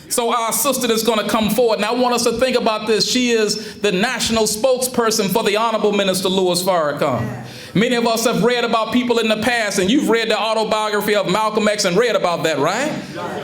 So our sister that's going to come forward, and I want us to think about this. She is the national spokesperson for the Honorable Minister Louis Farrakhan. Many of us have read about people in the past, and you've read the autobiography of Malcolm X and read about that, right?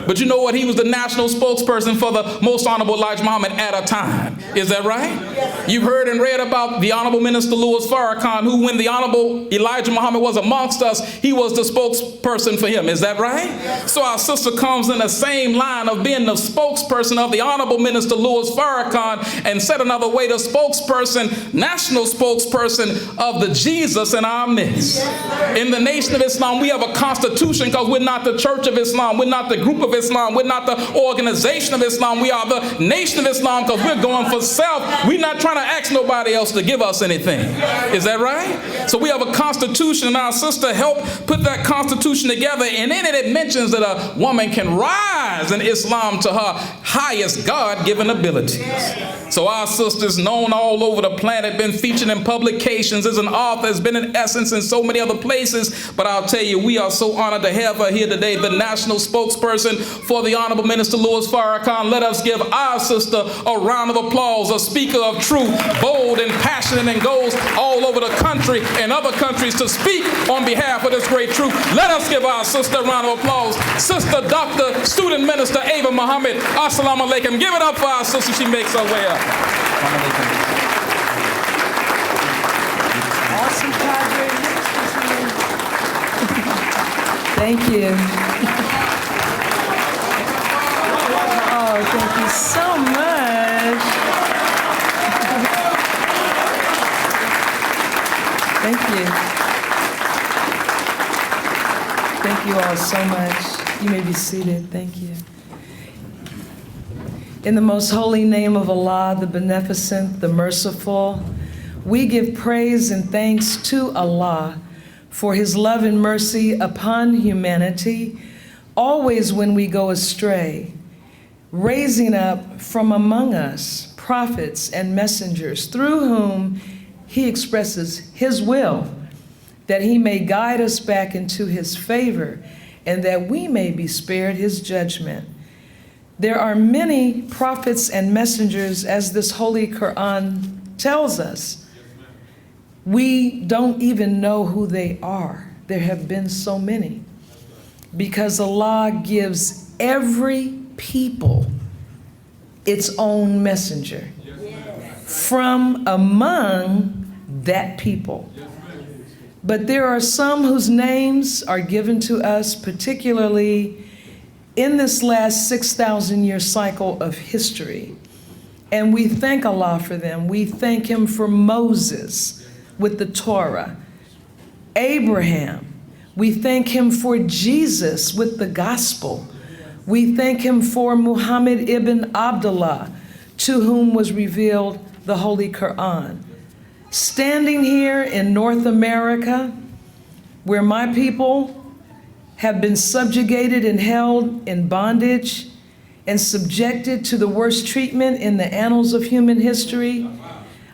But you know what? He was the national spokesperson for the Most Honorable Elijah Muhammad at a time. Is that right? You've heard and read about the Honorable Minister Louis Farrakhan, who, when the Honorable Elijah Muhammad was amongst us, he was the spokesperson for him. Is that right? So our sister comes in the same line of being the spokesperson of the Honorable Minister Louis Farrakhan, and said another way, the spokesperson, national spokesperson of the Jesus in our midst. In the Nation of Islam, we have a constitution because we're not the Church of Islam, we're not the group of Islam, we're not the organization of Islam, we are the Nation of Islam because we're going for self. We're not trying to ask nobody else to give us anything. Is that right? So we have a constitution, and our sister helped put that constitution together, and in it mentions that a woman can rise in Islam to her highest God-given abilities. So our sister's known all over the planet, been featured in publications, as an author, has been in Essence and so many other places. But I'll tell you, we are so honored to have her here today, the national spokesperson for the Honorable Minister Louis Farrakhan. Let us give our sister a round of applause, a speaker of truth, bold and passionate, and goes all over the country and other countries to speak on behalf of this great truth. Let us give our sister a round of applause. Sister Dr. Student Minister Ava Muhammad. Assalamu alaikum. Give it up for our sister. She makes her way up. Awesome, Padre. Thank you. Oh, thank you so much. Thank you. Thank you all so much. You may be seated. Thank you. In the most holy name of Allah, the Beneficent, the Merciful, we give praise and thanks to Allah for His love and mercy upon humanity, always when we go astray, raising up from among us prophets and messengers through whom He expresses His will, that He may guide us back into His favor and that we may be spared His judgment. There are many prophets and messengers, as this Holy Quran tells us. We don't even know who they are. There have been so many. Because Allah gives every people its own messenger from among that people. But there are some whose names are given to us, particularly in this last 6,000-year cycle of history. And we thank Allah for them. We thank Him for Moses with the Torah, Abraham. We thank Him for Jesus with the gospel. We thank Him for Muhammad ibn Abdullah, to whom was revealed the Holy Quran. Standing here in North America, where my people have been subjugated and held in bondage and subjected to the worst treatment in the annals of human history,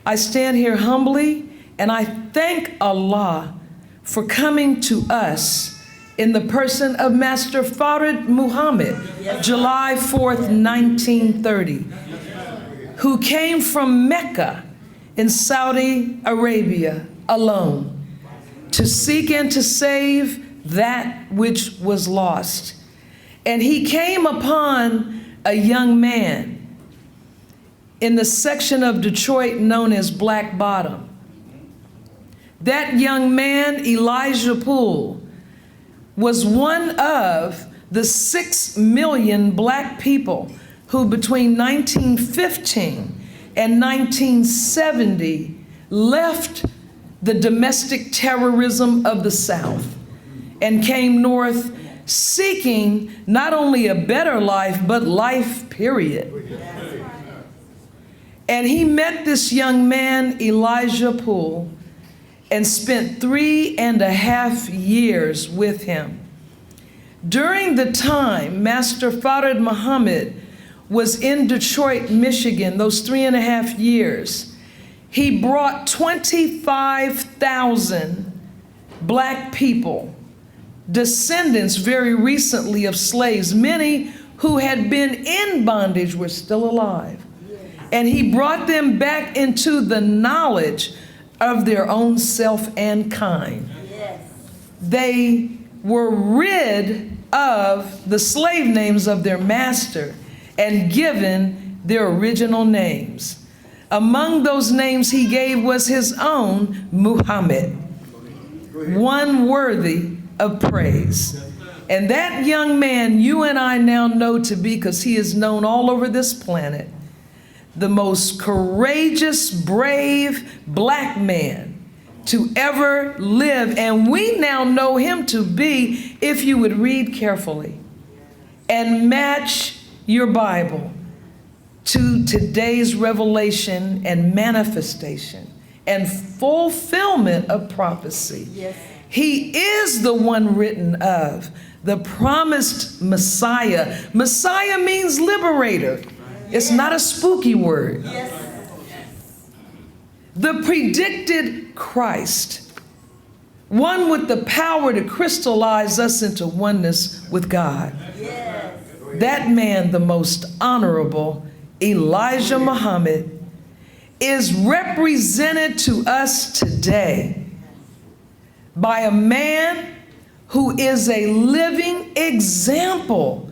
I stand here humbly and I thank Allah for coming to us in the person of Master Farid Muhammad, July 4th, 1930, who came from Mecca in Saudi Arabia alone to seek and to save that which was lost. And he came upon a young man in the section of Detroit known as Black Bottom. That young man, Elijah Poole, was one of the 6 million black people who between 1915 and 1970 left the domestic terrorism of the South and came north seeking not only a better life, but life, period. And he met this young man, Elijah Poole, and spent 3.5 years with him. During the time Master Farid Muhammad was in Detroit, Michigan, those 3.5 years, he brought 25,000 black people, descendants very recently of slaves, many who had been in bondage were still alive. And he brought them back into the knowledge of their own self and kind. They were rid of the slave names of their master and given their original names. Among those names he gave was his own, Muhammad, one worthy of praise. And that young man you and I now know to be, because he is known all over this planet, the most courageous, brave black man to ever live. And we now know him to be, if you would read carefully and match your Bible to today's revelation and manifestation and fulfillment of prophecy. Yes. He is the one written of, the promised Messiah. Messiah means liberator. It's not a spooky word. Yes. The predicted Christ, one with the power to crystallize us into oneness with God. Yes. That man, the most honorable Elijah Muhammad, is represented to us today by a man who is a living example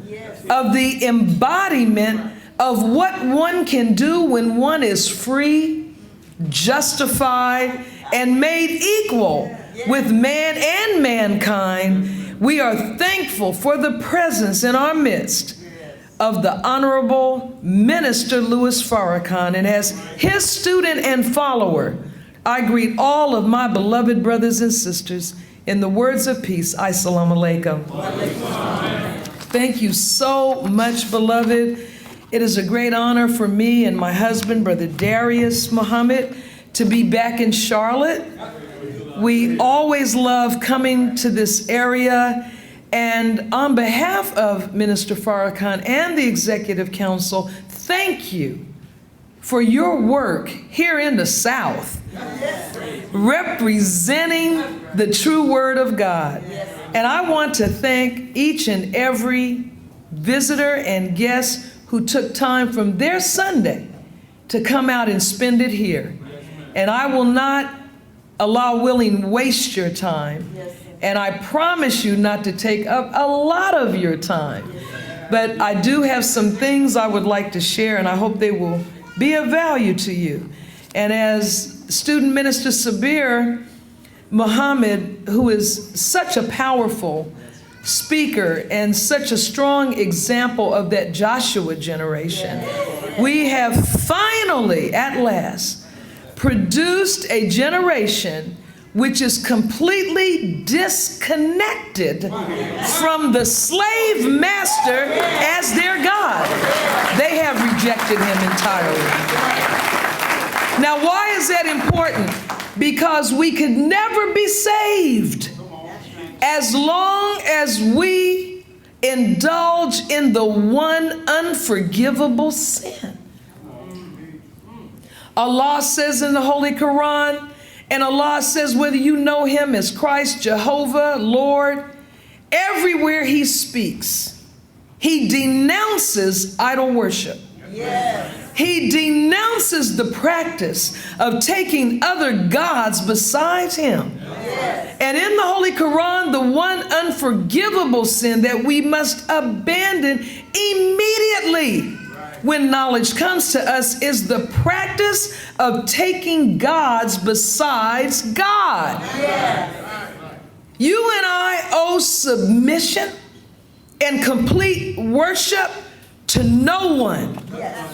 of the embodiment of what one can do when one is free, justified, and made equal with man and mankind. We are thankful for the presence in our midst of the Honorable Minister Louis Farrakhan. And as his student and follower, I greet all of my beloved brothers and sisters in the words of peace. Assalamu alaikum. Thank you so much, beloved. It is a great honor for me and my husband, Brother Darius Muhammad, to be back in Charlotte. We always love coming to this area. And on behalf of Minister Farrakhan and the Executive Council, thank you for your work here in the South, representing the true Word of God. And I want to thank each and every visitor and guest who took time from their Sunday to come out and spend it here. And I will not allow willing waste your time. And I promise you not to take up a lot of your time. But I do have some things I would like to share, and I hope they will be of value to you. And as Student Minister Sabir Muhammad, who is such a powerful speaker and such a strong example of that Joshua generation, we have finally, at last, produced a generation which is completely disconnected from the slave master as their God. They have rejected him entirely. Now, why is that important? Because we could never be saved as long as we indulge in the one unforgivable sin. Allah says in the Holy Quran, and Allah says whether you know him as Christ, Jehovah, Lord, everywhere he speaks, he denounces idol worship. Yes. He denounces the practice of taking other gods besides him. Yes. And in the Holy Quran, the one unforgivable sin that we must abandon immediately when knowledge comes to us is the practice of taking gods besides God. Yes. You and I owe submission and complete worship to no one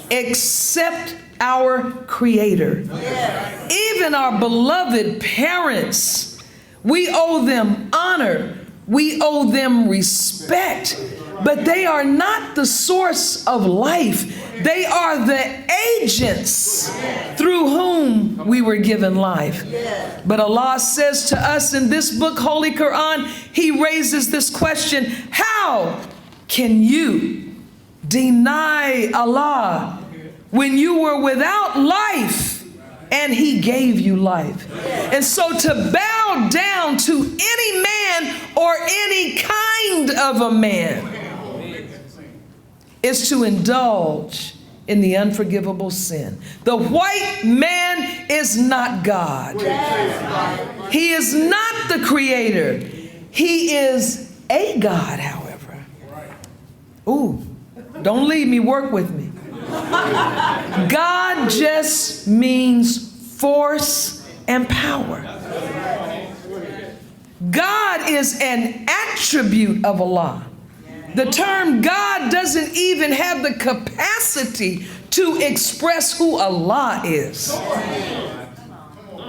except our Creator. Yes. Even our beloved parents, we owe them honor, we owe them respect, but they are not the source of life. They are the agents through whom we were given life. But Allah says to us in this book, Holy Quran, he raises this question: how can you deny Allah when you were without life and he gave you life? And so to bow down to any man or any kind of a man is to indulge in the unforgivable sin. The white man is not God. He is not the creator. He is a God, however. Ooh, don't leave me, work with me. God just means force and power. God is an attribute of Allah. The term God doesn't even have the capacity to express who Allah is.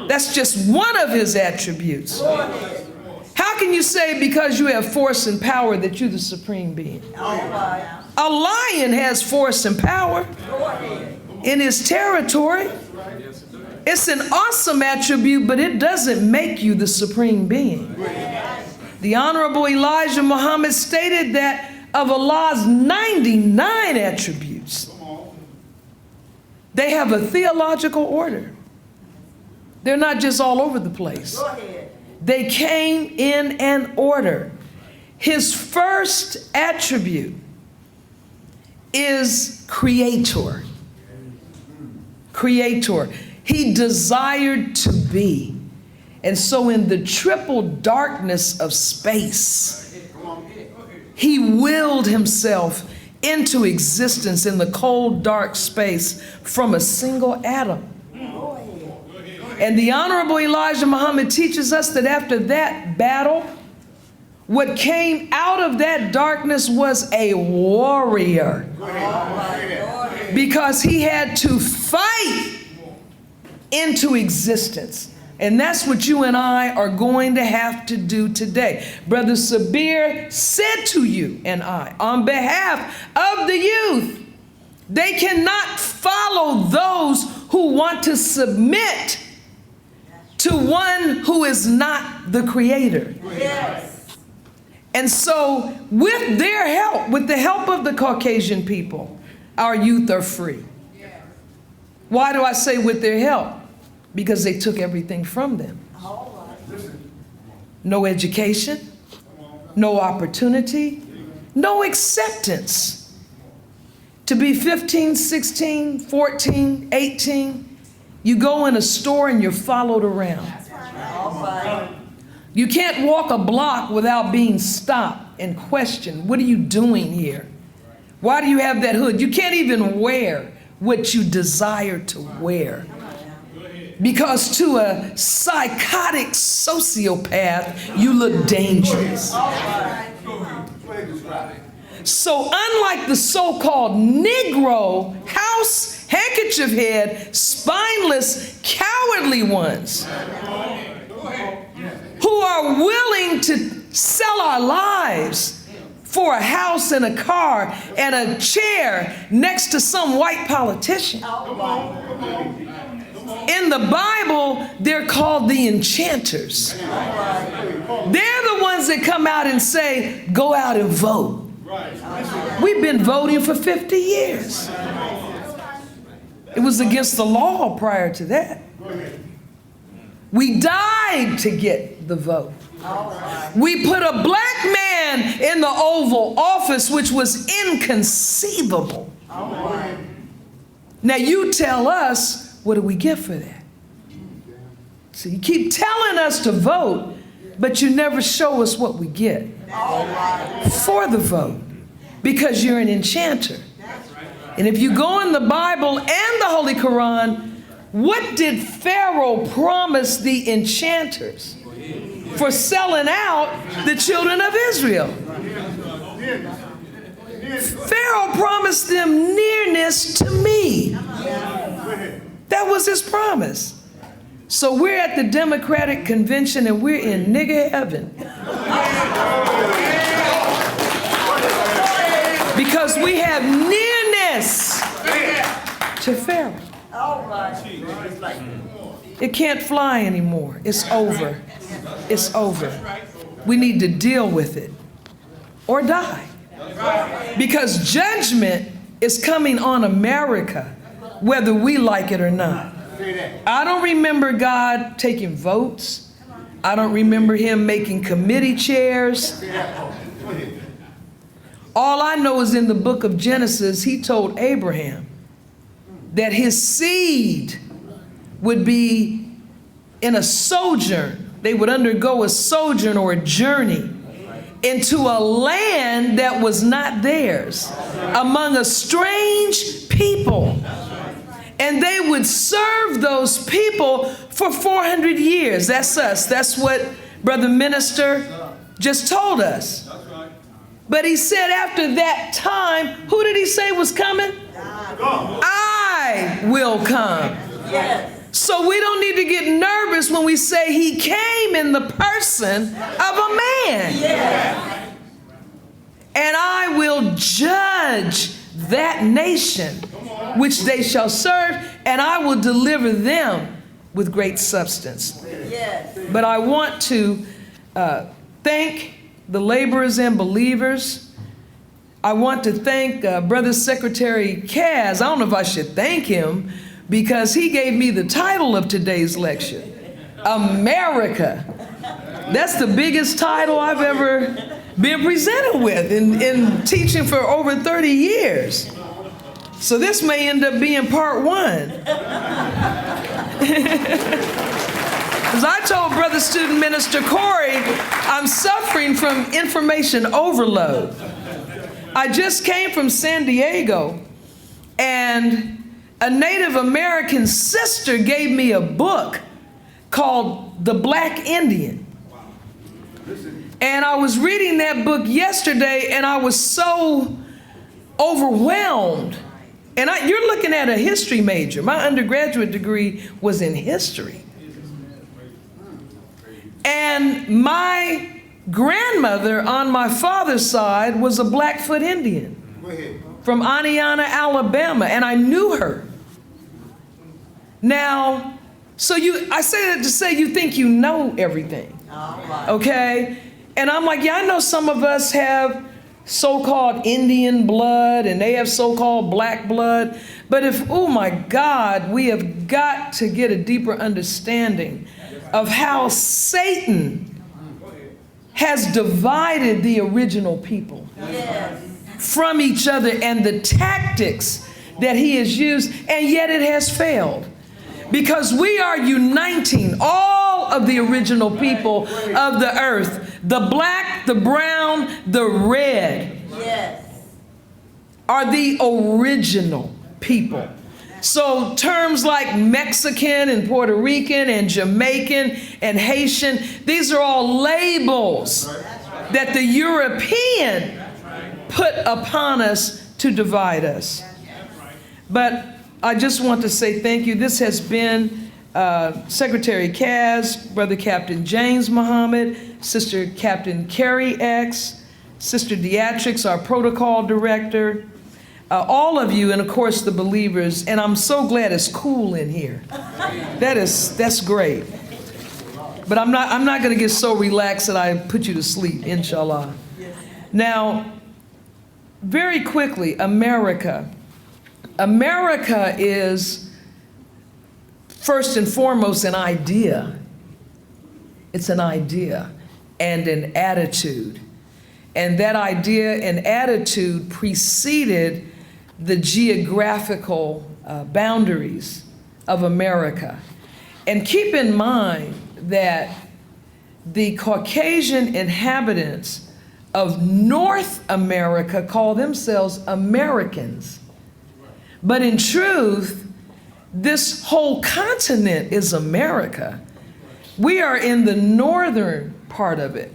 That's just one of his attributes. How can you say because you have force and power that you're the supreme being? A lion has force and power in his territory. It's an awesome attribute, but it doesn't make you the supreme being. The Honorable Elijah Muhammad stated that of Allah's 99 attributes, they have a theological order. They're not just all over the place. They came in an order. His first attribute is creator. Creator. He desired to be. And so in the triple darkness of space, he willed himself into existence in the cold, dark space from a single atom. And the Honorable Elijah Muhammad teaches us that after that battle, what came out of that darkness was a warrior. Because he had to fight into existence. And that's what you and I are going to have to do today. Brother Sabir said to you and I, on behalf of the youth, they cannot follow those who want to submit to one who is not the creator. Yes. And so with their help, with the help of the Caucasian people, our youth are free. Why do I say with their help? Because they took everything from them. No education, no opportunity, no acceptance. To be 15, 16, 14, 18, you go in a store and you're followed around. You can't walk a block without being stopped and questioned. What are you doing here? Why do you have that hood? You can't even wear what you desire to wear. Because to a psychotic sociopath, you look dangerous. So unlike the so-called Negro, house, handkerchief head, spineless, cowardly ones who are willing to sell our lives for a house and a car and a chair next to some white politician. In the Bible, they're called the enchanters. They're the ones that come out and say, go out and vote. We've been voting for 50 years. It was against the law prior to that. We died to get the vote. We put a black man in the Oval Office, which was inconceivable. Now you tell us, what do we get for that? So you keep telling us to vote, but you never show us what we get for the vote, because you're an enchanter. And if you go in the Bible and the Holy Quran, what did Pharaoh promise the enchanters for selling out the children of Israel? Pharaoh promised them nearness to me. That was his promise. So we're at the Democratic Convention and we're in nigger heaven. Because we have nearness to Pharaoh. It can't fly anymore. It's over. It's over. We need to deal with it or die. Because judgment is coming on America, whether we like it or not. I don't remember God taking votes. I don't remember him making committee chairs. All I know is in the book of Genesis, he told Abraham that his seed would be in a sojourn. They would undergo a sojourn or a journey into a land that was not theirs, among a strange people. And they would serve those people for 400 years. That's us. That's what Brother Minister just told us. But he said after that time, who did he say was coming? I will come. So we don't need to get nervous when we say he came in the person of a man. And I will judge that nation which they shall serve, and I will deliver them with great substance. But I want to thank the laborers and believers. I want to thank Brother Secretary Kaz. I don't know if I should thank him, because he gave me the title of today's lecture, America. That's the biggest title I've ever been presented with in teaching for over 30 years. So this may end up being part one. As I told Brother Student Minister Corey, I'm suffering from information overload. I just came from San Diego, and a Native American sister gave me a book called The Black Indian. And I was reading that book yesterday, and I was so overwhelmed. And you're looking at a history major. My undergraduate degree was in history. And my grandmother on my father's side was a Blackfoot Indian from Aniana, Alabama, and I knew her. Now, I say that to say you think you know everything, okay? And I'm like, yeah, I know some of us have so-called Indian blood and they have so-called black blood, but oh my God, we have got to get a deeper understanding of how Satan has divided the original people from each other and the tactics that he has used, and yet it has failed. Because we are uniting all of the original people of the earth, the black, the brown, the red, are the original people. So terms like Mexican and Puerto Rican and Jamaican and Haitian, these are all labels that the European put upon us to divide us. But I just want to say thank you. This has been Secretary Kaz, Brother Captain James Muhammad, Sister Captain Carrie X, Sister Beatrix, our protocol director, all of you, and of course the believers. And I'm so glad it's cool in here. That's great. But I'm not going to get so relaxed that I put you to sleep, inshallah. Now, very quickly, America. America is first and foremost an idea. It's an idea and an attitude. And that idea and attitude preceded the geographical boundaries of America. And keep in mind that the Caucasian inhabitants of North America call themselves Americans. But in truth, this whole continent is America. We are in the northern part of it.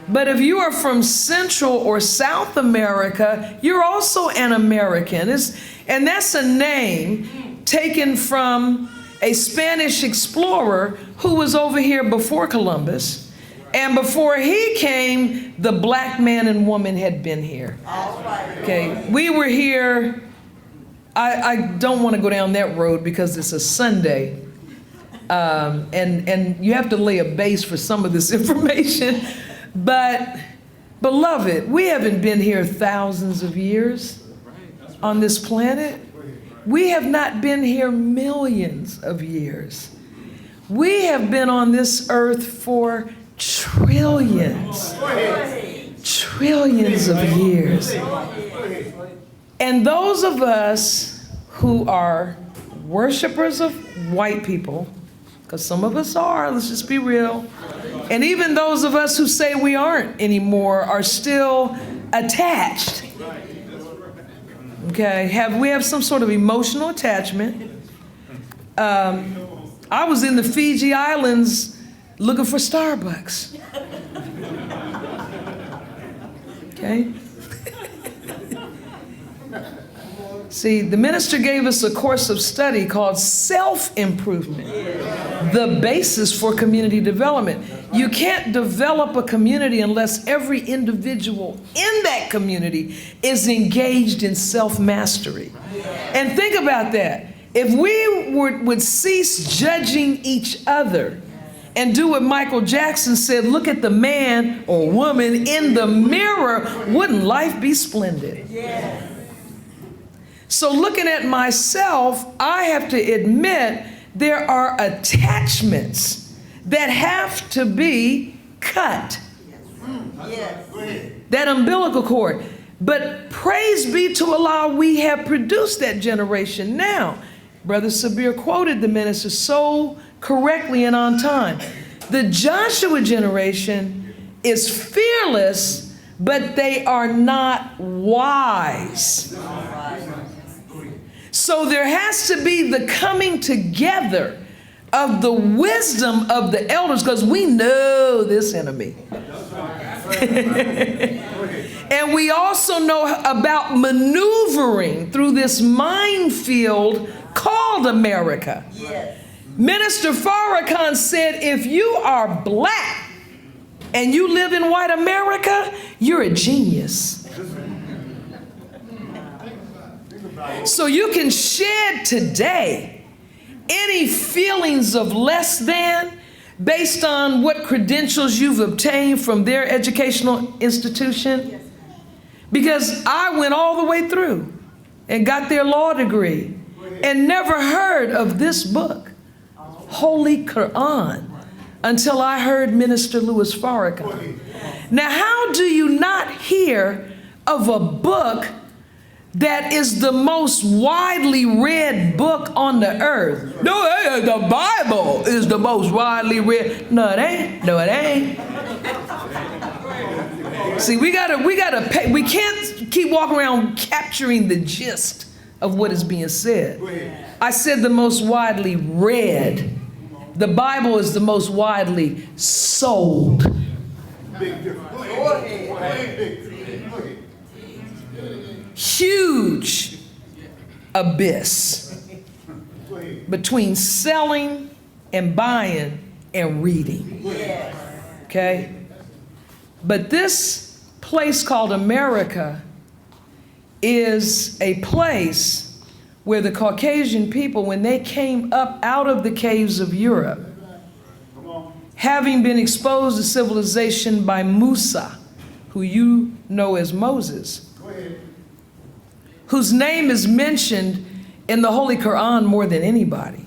But if you are from Central or South America, you're also an American. And that's a name taken from a Spanish explorer who was over here before Columbus. And before he came, the black man and woman had been here. Okay, we were here. I don't want to go down that road because it's a Sunday. And you have to lay a base for some of this information. But, beloved, we haven't been here thousands of years on this planet. We have not been here millions of years. We have been on this earth for trillions. trillions of years. And those of us who are worshipers of white people, because some of us are, let's just be real, and even those of us who say we aren't anymore are still attached. Okay, we have some sort of emotional attachment. I was in the Fiji Islands looking for Starbucks. Okay? See, the minister gave us a course of study called Self-Improvement, the basis for community development. You can't develop a community unless every individual in that community is engaged in self-mastery. And think about that. If we would cease judging each other and do what Michael Jackson said, look at the man or woman in the mirror, wouldn't life be splendid? Yes. So looking at myself, I have to admit there are attachments that have to be cut. Yes. That umbilical cord. But praise be to Allah, we have produced that generation now. Brother Sabir quoted the minister so correctly and on time. The Joshua generation is fearless, but they are not wise. So there has to be the coming together of the wisdom of the elders, because we know this enemy. And we also know about maneuvering through this minefield called America. Yes. Minister Farrakhan said, if you are black and you live in white America, you're a genius. So you can shed today any feelings of less than based on what credentials you've obtained from their educational institution. Because I went all the way through and got their law degree and never heard of this book, Holy Quran, until I heard Minister Louis Farrakhan. Now, how do you not hear of a book that is the most widely read book on the earth? No, the Bible is the most widely read. No, it ain't. No, it ain't. See, we gotta pay. We can't keep walking around capturing the gist of what is being said. I said the most widely read. The Bible is the most widely sold. Huge abyss between selling and buying and reading. Okay? But this place called America is a place where the Caucasian people, when they came up out of the caves of Europe, having been exposed to civilization by Musa, who you know as Moses, whose name is mentioned in the Holy Quran more than anybody.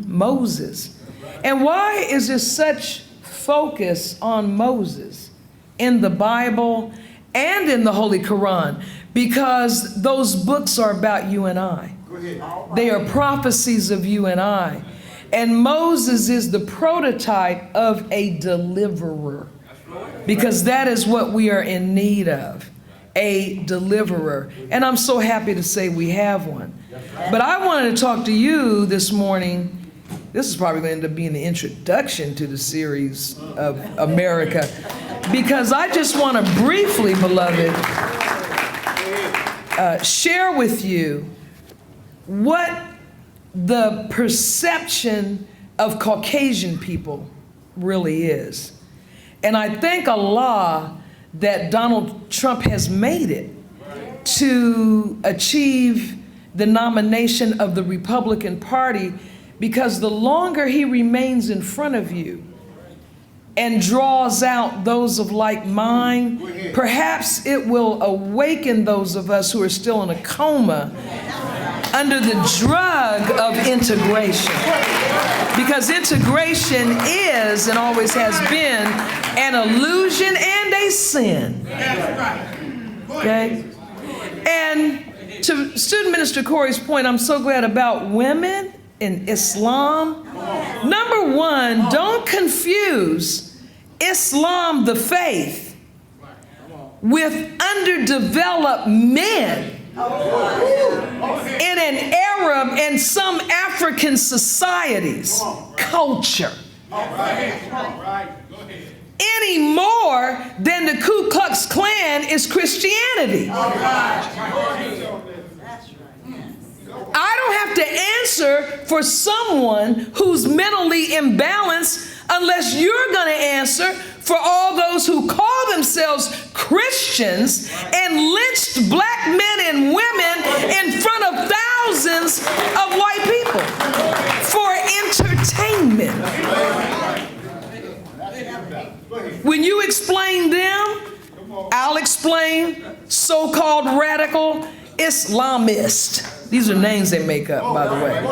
Moses. And why is there such focus on Moses in the Bible and in the Holy Quran? Because those books are about you and I. They are prophecies of you and I. And Moses is the prototype of a deliverer, because that is what we are in need of, a deliverer. And I'm so happy to say we have one. But I wanted to talk to you this morning. This is probably going to end up being the introduction to the series of America, because I just want to briefly, beloved, share with you what the perception of Caucasian people really is. And I thank Allah that Donald Trump has made it to achieve the nomination of the Republican Party, because the longer he remains in front of you and draws out those of like mind, perhaps it will awaken those of us who are still in a coma under the drug of integration. Because integration is and always has been an illusion and a always sin. Okay? And to Student Minister Corey's point, I'm so glad about women in Islam. Number one, don't confuse Islam, the faith, with underdeveloped men in an Arab and some African societies' culture. Any more than the Ku Klux Klan is Christianity. I don't have to answer for someone who's mentally imbalanced unless you're going to answer for all those who call themselves Christians and lynched black men and women in front of thousands of white people for entertainment. When you explain them, I'll explain so-called radical Islamist. These are names they make up, by the way.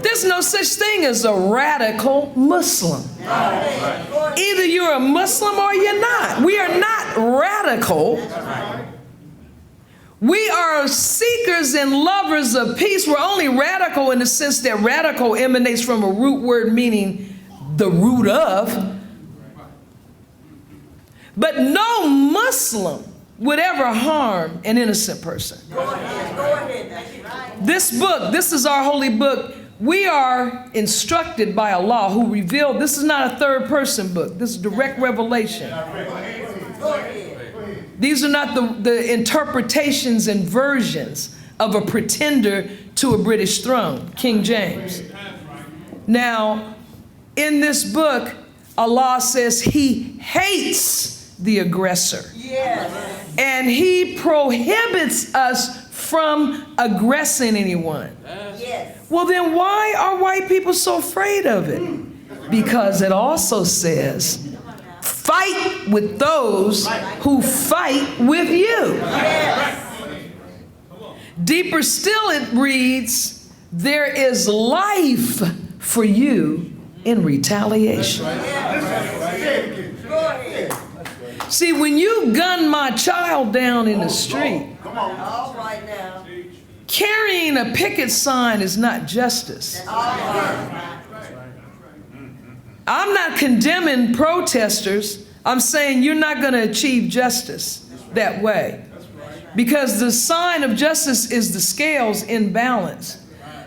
There's no such thing as a radical Muslim. Either you're a Muslim or you're not. We are not radical. We are seekers and lovers of peace. We're only radical in the sense that radical emanates from a root word meaning the root of. But no Muslim would ever harm an innocent person. This book, this is our holy book. We are instructed by Allah who revealed, this is not a third person book. This is direct revelation. These are not the interpretations and versions of a pretender to a British throne, King James. Now, in this book, Allah says he hates the aggressor. Yes. And he prohibits us from aggressing anyone. Yes. Well, then why are white people so afraid of it? Because it also says, fight with those who fight with you. Yes. Deeper still it reads, there is life for you in retaliation. See, when you gun my child down in the street, carrying a picket sign is not justice. I'm not condemning protesters. I'm saying you're not going to achieve justice that way. Because the sign of justice is the scales in balance.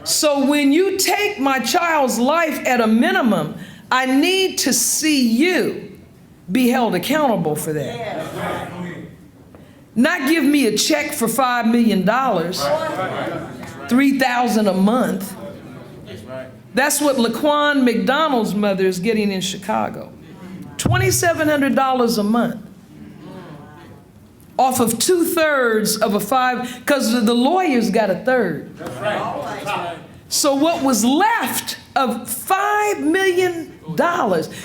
So when you take my child's life at a minimum, I need to see you be held accountable for that. Not give me a check for $5 million, $3,000 a month. That's what Laquan McDonald's mother is getting in Chicago. $2,700 a month. Off of 2/3 of a $5, because the lawyers got a third. So what was left of $5 million,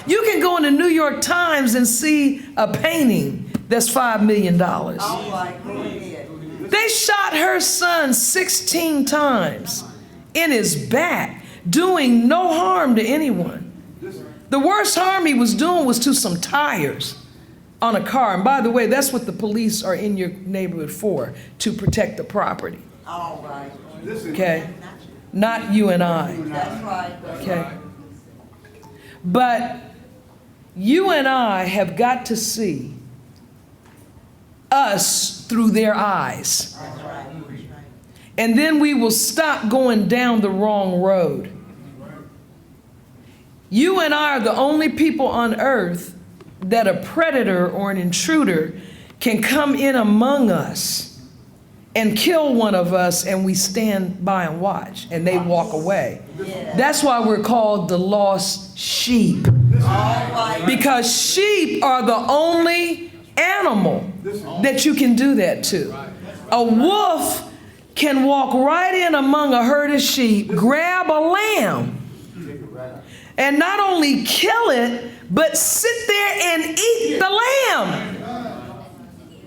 you can go in the New York Times and see a painting that's $5 million. They shot her son 16 times in his back, doing no harm to anyone. The worst harm he was doing was to some tires on a car. And by the way, that's what the police are in your neighborhood for, to protect the property. Okay? Not you and I. Okay? But you and I have got to see us through their eyes. And then we will stop going down the wrong road. You and I are the only people on earth that a predator or an intruder can come in among us and kill one of us, and we stand by and watch, and they walk away. That's why we're called the lost sheep. Because sheep are the only animal that you can do that to. A wolf can walk right in among a herd of sheep, grab a lamb, and not only kill it, but sit there and eat the lamb.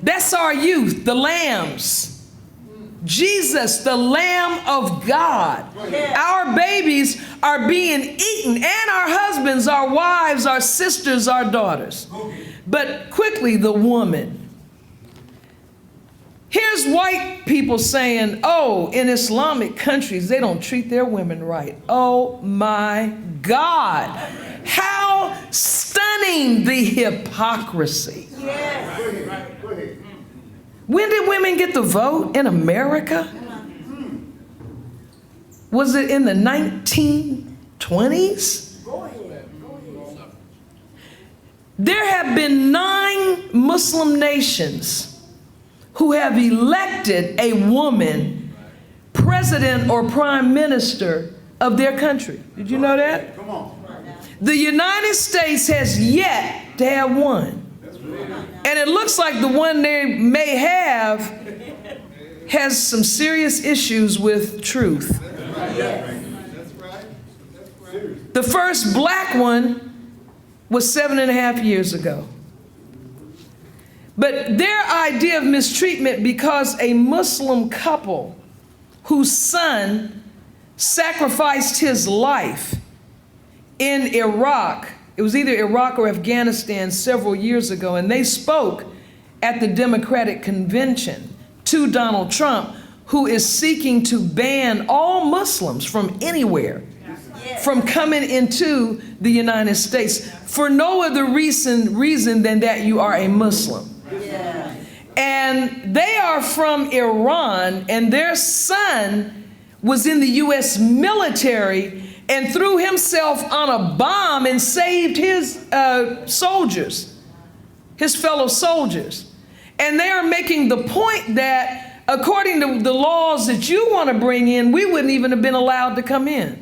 That's our youth, the lambs. Jesus, the Lamb of God. Our babies are being eaten, and our husbands, our wives, our sisters, our daughters, But quickly, the woman. Here's white people saying, oh, in Islamic countries, they don't treat their women right. Oh my God. How stunning the hypocrisy. Yes. When did women get the vote in America? Was it in the 1920s? Go ahead. There have been 9 Muslim nations who have elected a woman president or prime minister of their country. Did you know that? Come on. The United States has yet to have one. And it looks like the one they may have has some serious issues with truth. The first black one was 7.5 years ago. But their idea of mistreatment, because a Muslim couple whose son sacrificed his life in Iraq, it was either Iraq or Afghanistan several years ago, and they spoke at the Democratic Convention to Donald Trump, who is seeking to ban all Muslims from anywhere from coming into the United States for no other reason than that you are a Muslim. And they are from Iran, and their son was in the U.S. military and threw himself on a bomb and saved his soldiers, his fellow soldiers. And they are making the point that according to the laws that you want to bring in, we wouldn't even have been allowed to come in.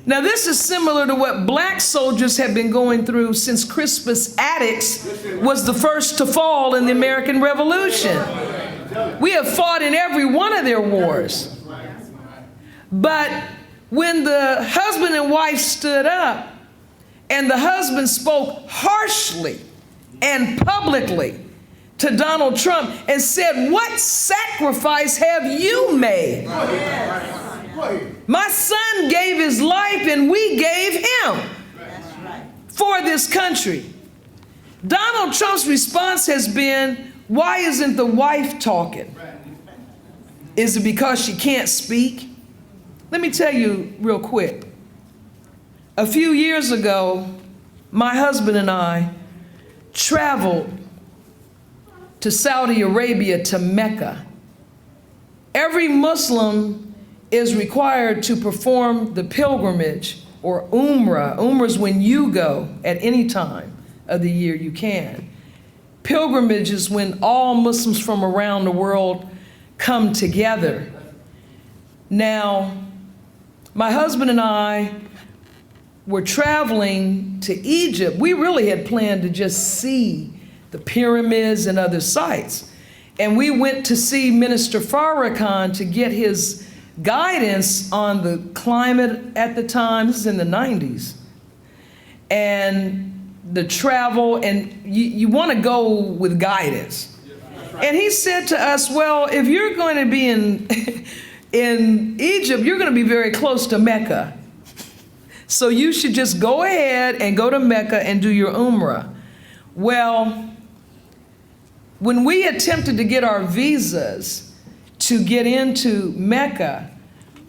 Now, this is similar to what black soldiers have been going through since Crispus Attucks was the first to fall in the American Revolution. We have fought in every one of their wars. But when the husband and wife stood up and the husband spoke harshly and publicly to Donald Trump and said, "What sacrifice have you made? My son gave his life and we gave him for this country." Donald Trump's response has been, why isn't the wife talking? Is it because she can't speak? Let me tell you real quick. A few years ago, my husband and I traveled to Saudi Arabia, to Mecca. Every Muslim is required to perform the pilgrimage, or Umrah. Umrah is when you go at any time of the year you can. Pilgrimage is when all Muslims from around the world come together. Now, my husband and I were traveling to Egypt. We really had planned to just see the pyramids and other sites. And we went to see Minister Farrakhan to get his guidance on the climate at the time. This is in the 90s. And the travel, and you want to go with guidance. And he said to us, well, if you're going to be in Egypt, you're going to be very close to Mecca. So you should just go ahead and go to Mecca and do your Umrah. Well, when we attempted to get our visas to get into Mecca,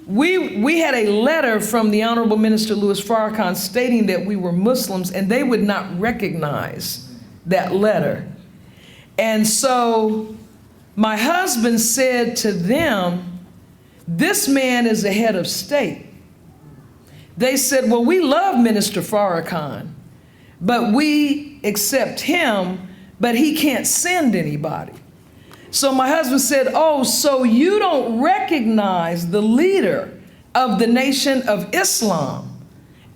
we had a letter from the Honorable Minister Louis Farrakhan stating that we were Muslims, and they would not recognize that letter. And so my husband said to them, this man is a head of state. They said, well, we love Minister Farrakhan, but we accept him, but he can't send anybody. So my husband said, oh, so you don't recognize the leader of the Nation of Islam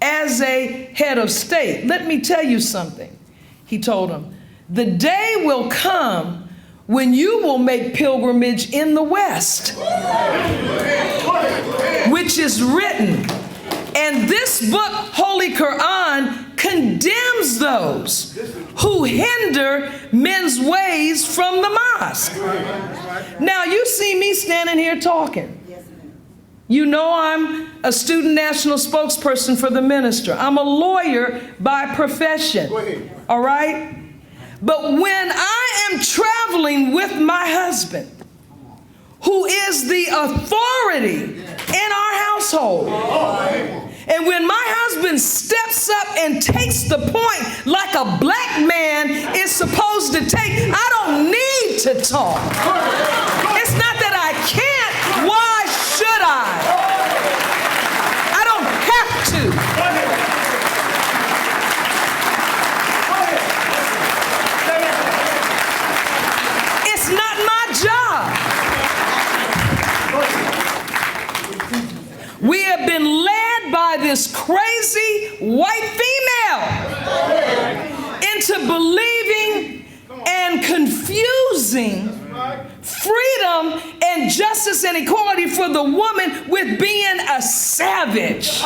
as a head of state? Let me tell you something, he told him. The day will come when you will make pilgrimage in the West, which is written. And this book, Holy Quran, condemns those who hinder men's ways from the mosque. Now, you see me standing here talking. You know I'm a student national spokesperson for the minister. I'm a lawyer by profession. All right? But when I am traveling with my husband, who is the authority in our household, and when my husband steps up and takes the point like a black man is supposed to take, I don't need to talk. It's not that I can't. Why should I? I don't have to. It's not my job. We have been led by this crazy white female into believing and confusing freedom and justice and equality for the woman with being a savage.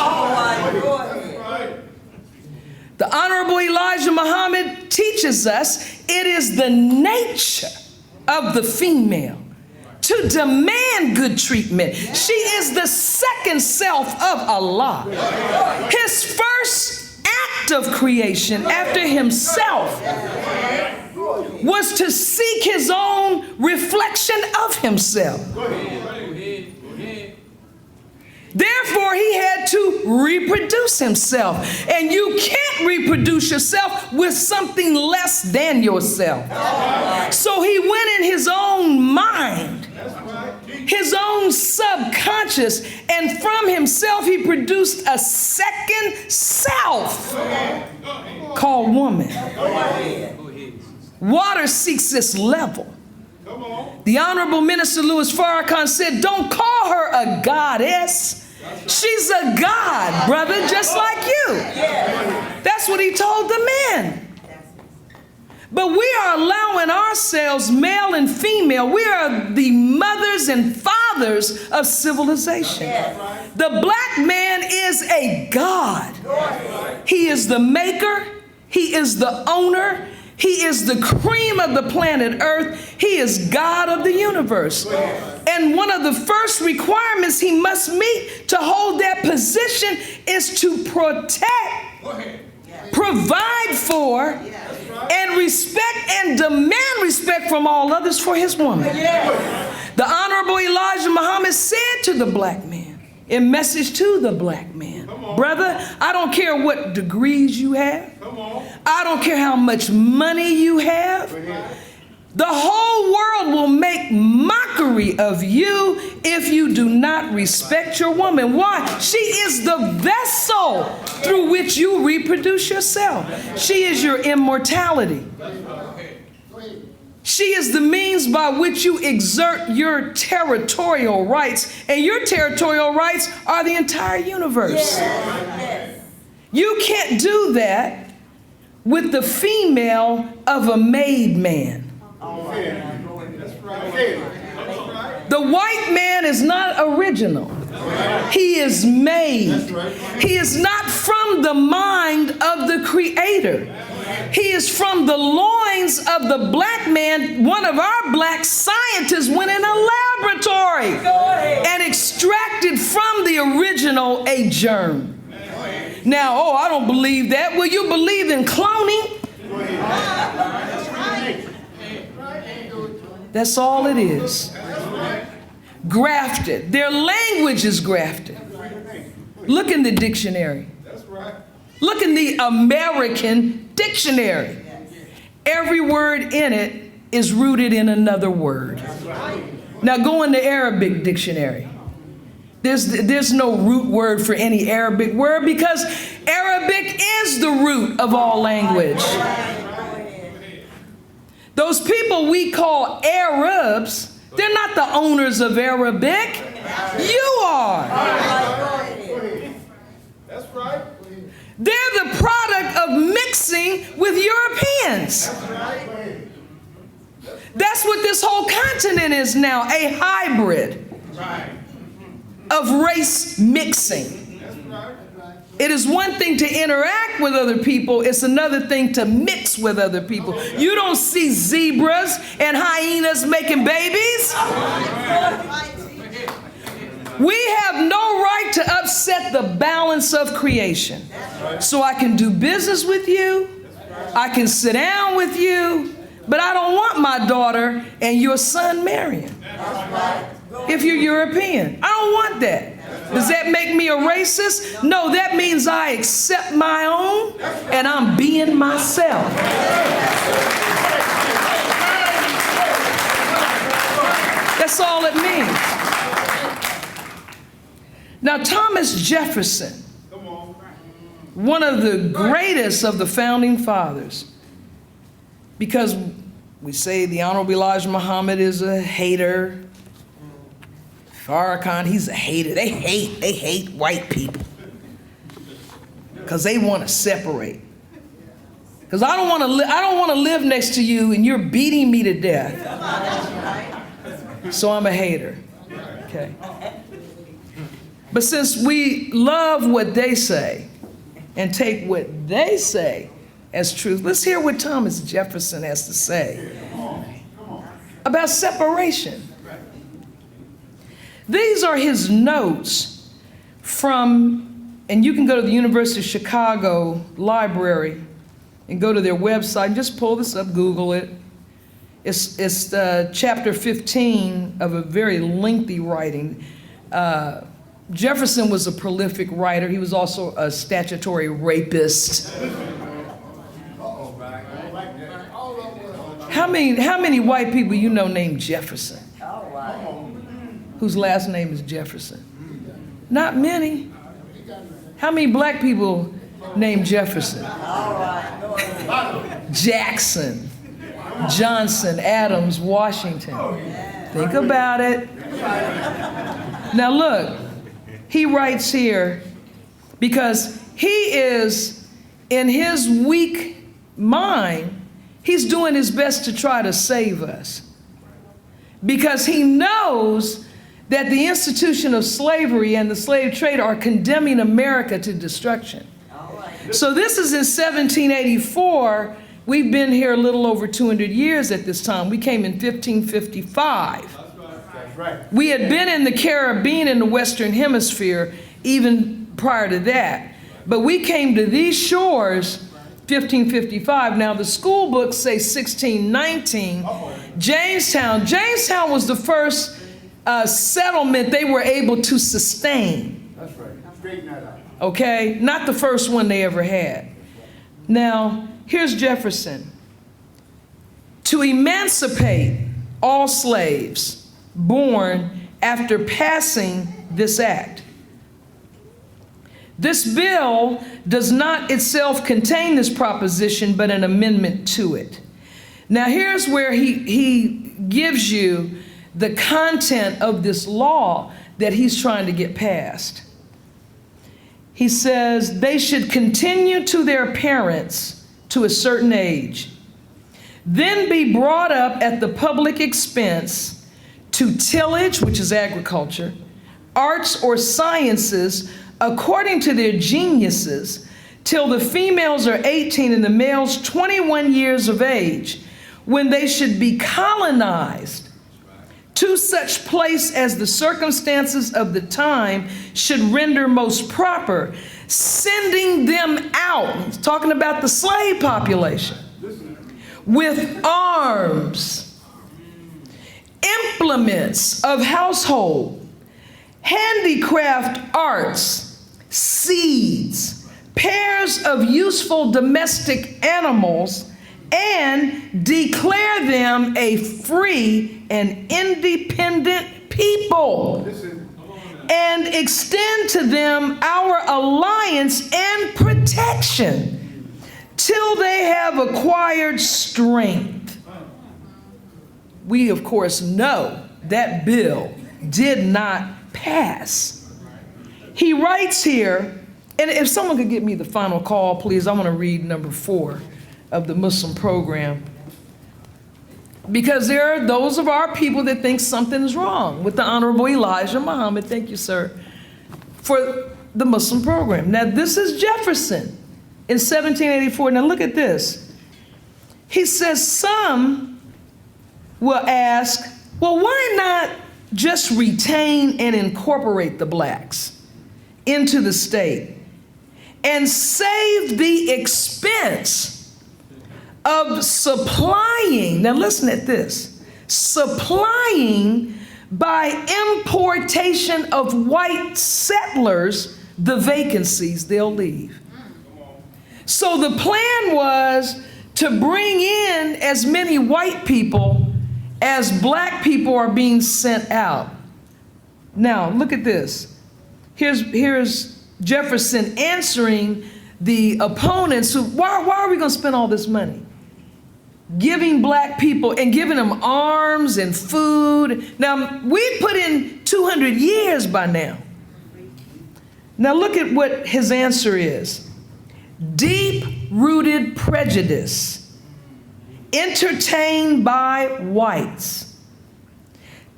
The Honorable Elijah Muhammad teaches us it is the nature of the female to demand good treatment. She is the second self of Allah. His first act of creation after himself was to seek his own reflection of himself. Therefore, he had to reproduce himself. And you can't reproduce yourself with something less than yourself. So he went in his own mind, his own subconscious, and from himself he produced a second self called woman. Water seeks its level. The Honorable Minister Louis Farrakhan said, don't call her a goddess. She's a god, brother, just like you. That's what he told the men. But we are allowing ourselves, male and female, we are the mothers and fathers of civilization. The black man is a god. He is the maker. He is the owner. He is the cream of the planet Earth. He is God of the universe. And one of the first requirements he must meet to hold that position is to protect, provide for, and respect and demand respect from all others for his woman. The Honorable Elijah Muhammad said to the black man, in message to the black man, brother, I don't care what degrees you have. I don't care how much money you have. The whole world will make mockery of you if you do not respect your woman. Why? She is the vessel through which you reproduce yourself. She is your immortality. She is the means by which you exert your territorial rights, and your territorial rights are the entire universe. You can't do that with the female of a made man. The white man is not original. He is made. He is not from the mind of the Creator. He is from the loins of the black man. One of our black scientists went in a laboratory and extracted from the original a germ. Now, I don't believe that. Will you believe in cloning? That's all it is. Grafted. Their language is grafted. Look in the dictionary. Look in the American dictionary. Every word in it is rooted in another word. Now go in the Arabic dictionary. There's no root word for any Arabic word because Arabic is the root of all language. Those people we call Arabs, they're not the owners of Arabic. You are. That's right. They're the product of mixing with Europeans. That's what this whole continent is now, a hybrid of race mixing. It is one thing to interact with other people. It's another thing to mix with other people. You don't see zebras and hyenas making babies. We have no right to upset the balance of creation. So I can do business with you, I can sit down with you, but I don't want my daughter and your son marrying. If you're European, I don't want that. Does that make me a racist? No, that means I accept my own and I'm being myself. That's all it means. Now, Thomas Jefferson, one of the greatest of the founding fathers, because we say the Honorable Elijah Muhammad is a hater. Farrakhan, he's a hater. They hate white people because they want to separate. Because I don't want to live next to you and you're beating me to death. So I'm a hater. Okay. But since we love what they say and take what they say as truth, let's hear what Thomas Jefferson has to say about separation. These are his notes from, and you can go to the University of Chicago Library and go to their website. Just pull this up, Google it. It's chapter 15 of a very lengthy writing. Jefferson was a prolific writer. He was also a statutory rapist. How many white people you know named Jefferson? Whose last name is Jefferson? Not many. How many black people named Jefferson? Jackson, Johnson, Adams, Washington. Think about it. Now look, he writes here because he is, in his weak mind, he's doing his best to try to save us. Because he knows that the institution of slavery and the slave trade are condemning America to destruction. So this is in 1784. We've been here a little over 200 years at this time. We came in 1555. We had been in the Caribbean in the Western Hemisphere even prior to that. But we came to these shores 1555. Now the school books say 1619. Jamestown was the first settlement they were able to sustain. That's right. Straighten that out. Okay? Not the first one they ever had. Now, here's Jefferson. To emancipate all slaves born after passing this act. This bill does not itself contain this proposition, but an amendment to it. Now, here's where he gives you the content of this law that he's trying to get passed. He says they should continue to their parents to a certain age, then be brought up at the public expense to tillage, which is agriculture, arts or sciences according to their geniuses, till the females are 18 and the males 21 years of age, when they should be colonized to such place as the circumstances of the time should render most proper, sending them out, he's talking about the slave population, with arms, implements of household, handicraft arts, seeds, pairs of useful domestic animals, and declare them a free and independent people, and extend to them our alliance and protection till they have acquired strength. We, of course, know that bill did not pass. He writes here, and if someone could get me the final call, please, I want to read number 4 of the Muslim program. Because there are those of our people that think something's wrong with the Honorable Elijah Muhammad, thank you, sir, for the Muslim program. Now, this is Jefferson in 1784. Now, look at this. He says, some will ask, well, why not just retain and incorporate the blacks into the state and save the expense of supplying, now listen at this, supplying by importation of white settlers the vacancies they'll leave. So the plan was to bring in as many white people as black people are being sent out. Now, look at this. Here's Jefferson answering the opponents who, why are we going to spend all this money? Giving black people and giving them arms and food. Now, we put in 200 years by now. Now, look at what his answer is. Deep-rooted prejudice entertained by whites.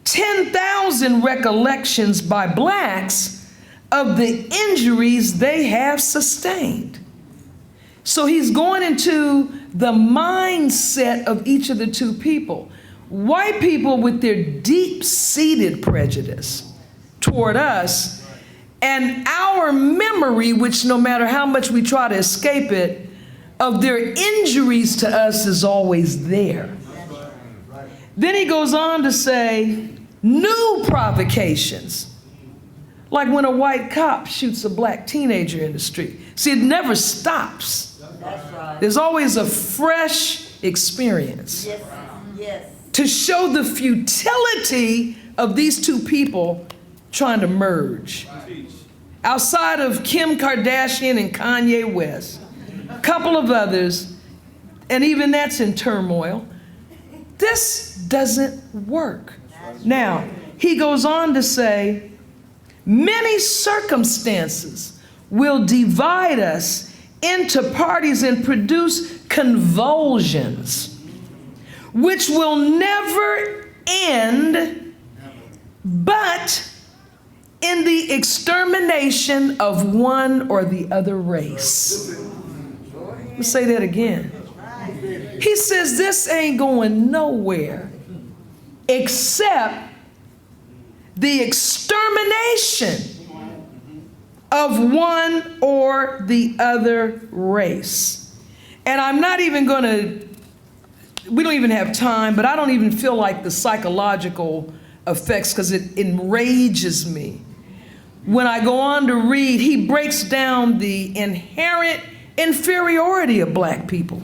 10,000 recollections by blacks of the injuries they have sustained. So he's going into the mindset of each of the two people. White people with their deep-seated prejudice toward us, and our memory, which no matter how much we try to escape it, of their injuries to us is always there. Then he goes on to say, new provocations, like when a white cop shoots a black teenager in the street. See, it never stops. That's right. There's always a fresh experience. Yes. Yes. To show the futility of these two people trying to merge. Outside of Kim Kardashian and Kanye West, a couple of others, and even that's in turmoil, this doesn't work. Now, he goes on to say, many circumstances will divide us into parties and produce convulsions, which will never end, but in the extermination of one or the other race. Let's say that again. He says this ain't going nowhere except the extermination of one or the other race. And I'm not even going to, we don't even have time, but I don't even feel like the psychological effects, because it enrages me. When I go on to read, he breaks down the inherent inferiority of black people.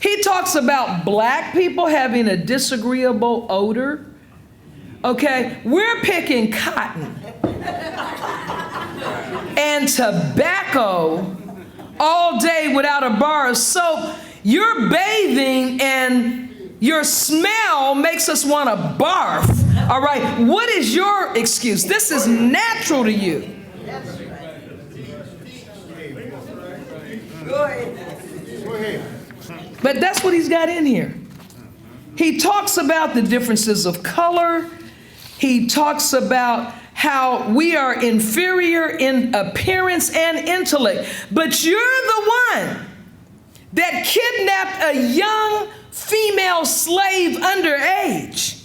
He talks about black people having a disagreeable odor. Okay, we're picking cotton and tobacco all day without a bar of soap. You're bathing and your smell makes us want to barf. All right, what is your excuse? This is natural to you. But that's what he's got in here. He talks about the differences of color. He talks about how we are inferior in appearance and intellect. But you're the one that kidnapped a young female slave underage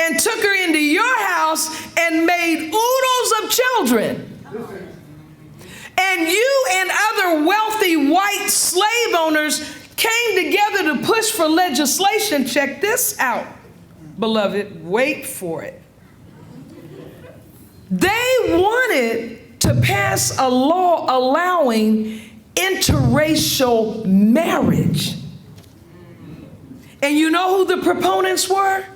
and took her into your house and made oodles of children. And you and other wealthy white slave owners came together to push for legislation. Check this out, beloved. Wait for it. They wanted to pass a law allowing interracial marriage. And you know who the proponents were?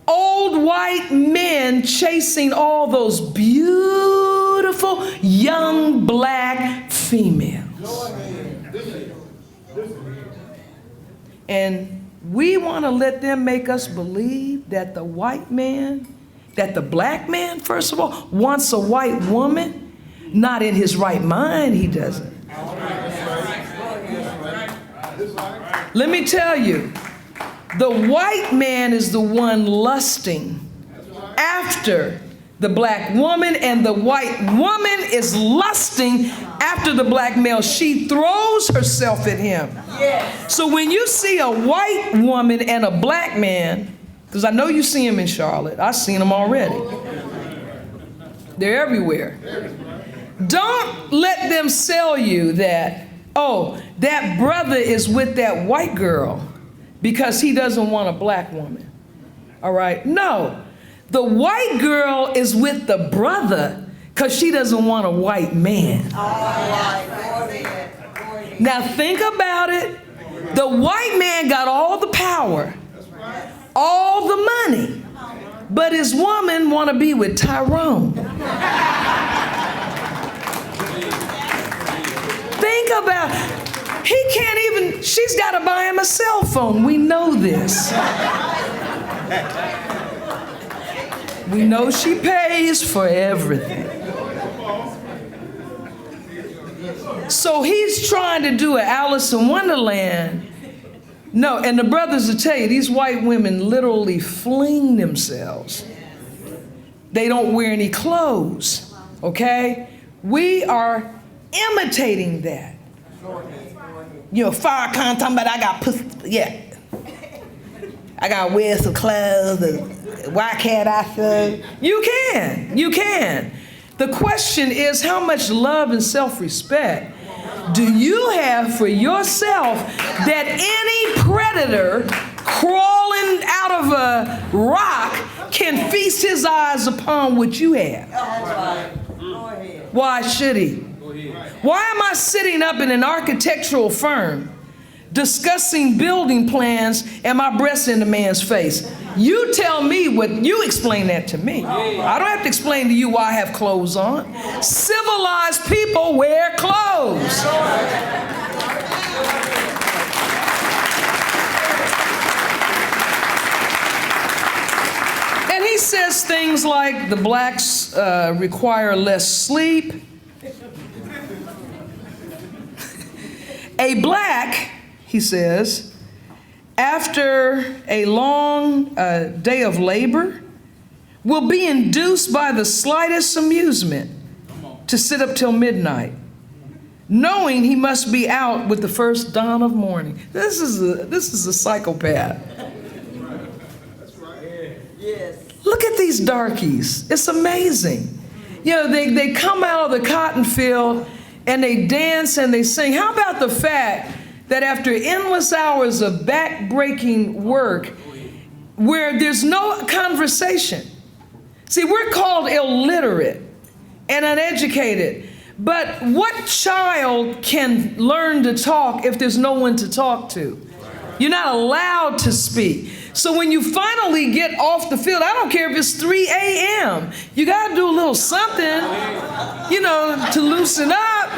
Old white men chasing all those beautiful young black females. And we want to let them make us believe that the white man, that the black man, first of all, wants a white woman. Not in his right mind, he doesn't. Let me tell you, the white man is the one lusting after the black woman, and the white woman is lusting after the black male. She throws herself at him. Yes. So when you see a white woman and a black man, because I know you see them in Charlotte, I've seen them already. They're everywhere. Don't let them sell you that oh, that brother is with that white girl because he doesn't want a black woman. All right? No. The white girl is with the brother because she doesn't want a white man. Now think about it. The white man got all the power, all the money, but his woman want to be with Tyrone. Think about it. He can't even, she's got to buy him a cell phone. We know this. We know she pays for everything. So he's trying to do an Alice in Wonderland. No, and the brothers will tell you, these white women literally fling themselves. They don't wear any clothes, okay? We are imitating that. You know, Farrakhan talking about I got pussy, yeah. I got to wear some clothes. Why can't I say? You can. The question is, how much love and self-respect do you have for yourself that any predator crawling out of a rock can feast his eyes upon what you have? Why should he? Why am I sitting up in an architectural firm discussing building plans and my breasts in the man's face? You tell me what, you explain that to me. I don't have to explain to you why I have clothes on. Civilized people wear clothes. And he says things like the blacks require less sleep. A black, he says, after a long day of labor, will be induced by the slightest amusement to sit up till midnight, knowing he must be out with the first dawn of morning. This is a psychopath. Look at these darkies. It's amazing. You know, they come out of the cotton field and they dance and they sing. How about the fact that after endless hours of back-breaking work where there's no conversation. See, we're called illiterate and uneducated, but what child can learn to talk if there's no one to talk to? You're not allowed to speak. So when you finally get off the field, I don't care if it's 3 a.m., you got to do a little something, you know, to loosen up.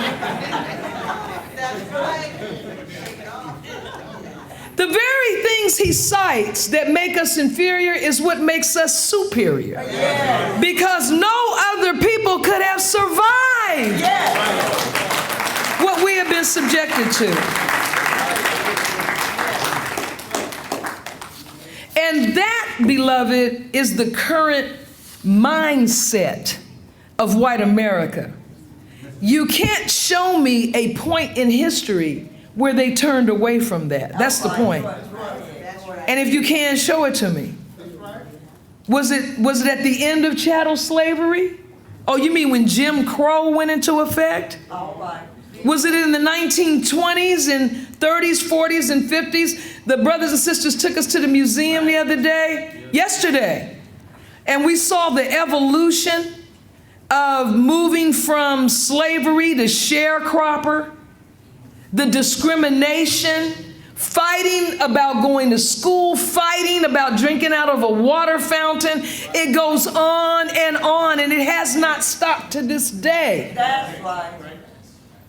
The very things he cites that make us inferior is what makes us superior. Yes. Because no other people could have survived what we have been subjected to. And that, beloved, is the current mindset of white America. You can't show me a point in history where they turned away from that. That's the point. And if you can, show it to me. Was it at the end of chattel slavery? Oh, you mean when Jim Crow went into effect? Was it in the 1920s and 30s, 40s, and 50s? The brothers and sisters took us to the museum the other day, yesterday, and we saw the evolution of moving from slavery to sharecropper, the discrimination, fighting about going to school, fighting about drinking out of a water fountain. It goes on, and it has not stopped to this day. That's right.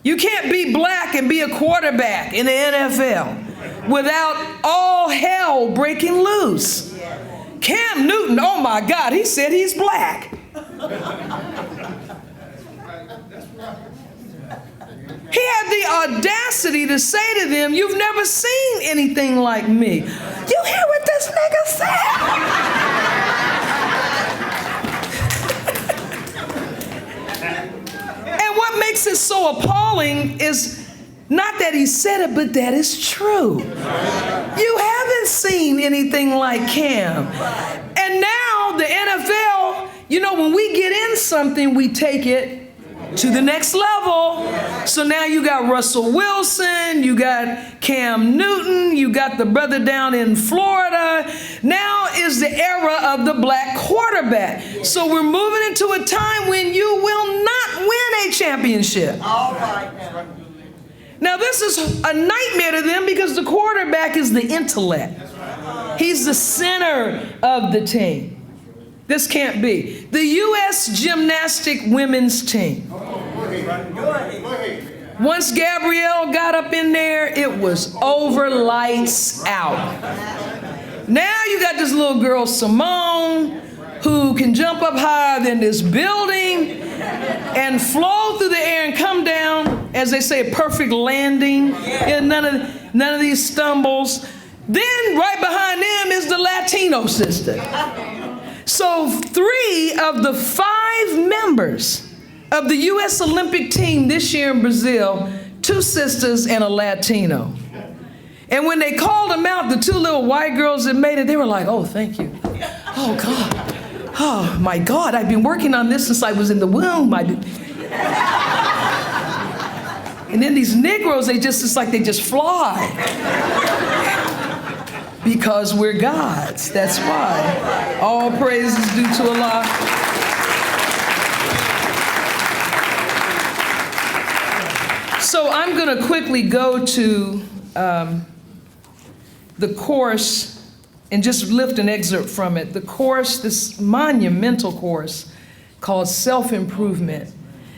You can't be black and be a quarterback in the NFL without all hell breaking loose. Cam Newton, oh my God, he said he's black. He had the audacity to say to them, "You've never seen anything like me." You hear what this nigga said? And what makes it so appalling is not that he said it, but that it's true. You haven't seen anything like Cam. And now the NFL, you know, when we get in something, we take it to the next level. So now you got Russell Wilson, you got Cam Newton, you got the brother down in Florida. Now is the era of the black quarterback. So we're moving into a time when you will not win a championship. All right now. Now this is a nightmare to them because the quarterback is the intellect. He's the center of the team. This can't be. The U.S. gymnastic women's team. Once Gabrielle got up in there, it was over, lights out. Now you got this little girl, Simone, who can jump up higher than this building and flow through the air and come down, as they say, a perfect landing. Yeah, none of these stumbles. Then right behind them is the Latino sister. So 3 of the 5 members of the U.S. Olympic team this year in Brazil, 2 sisters and a Latino. And when they called them out, the 2 little white girls that made it, they were like, oh, thank you. Oh, God. Oh, my God, I've been working on this since I was in the womb. And then these Negroes, it's like they just fly. Because we're God's, that's why. All praise is due to Allah. So I'm going to quickly go to the course and just lift an excerpt from it. The course, this monumental course called Self-Improvement,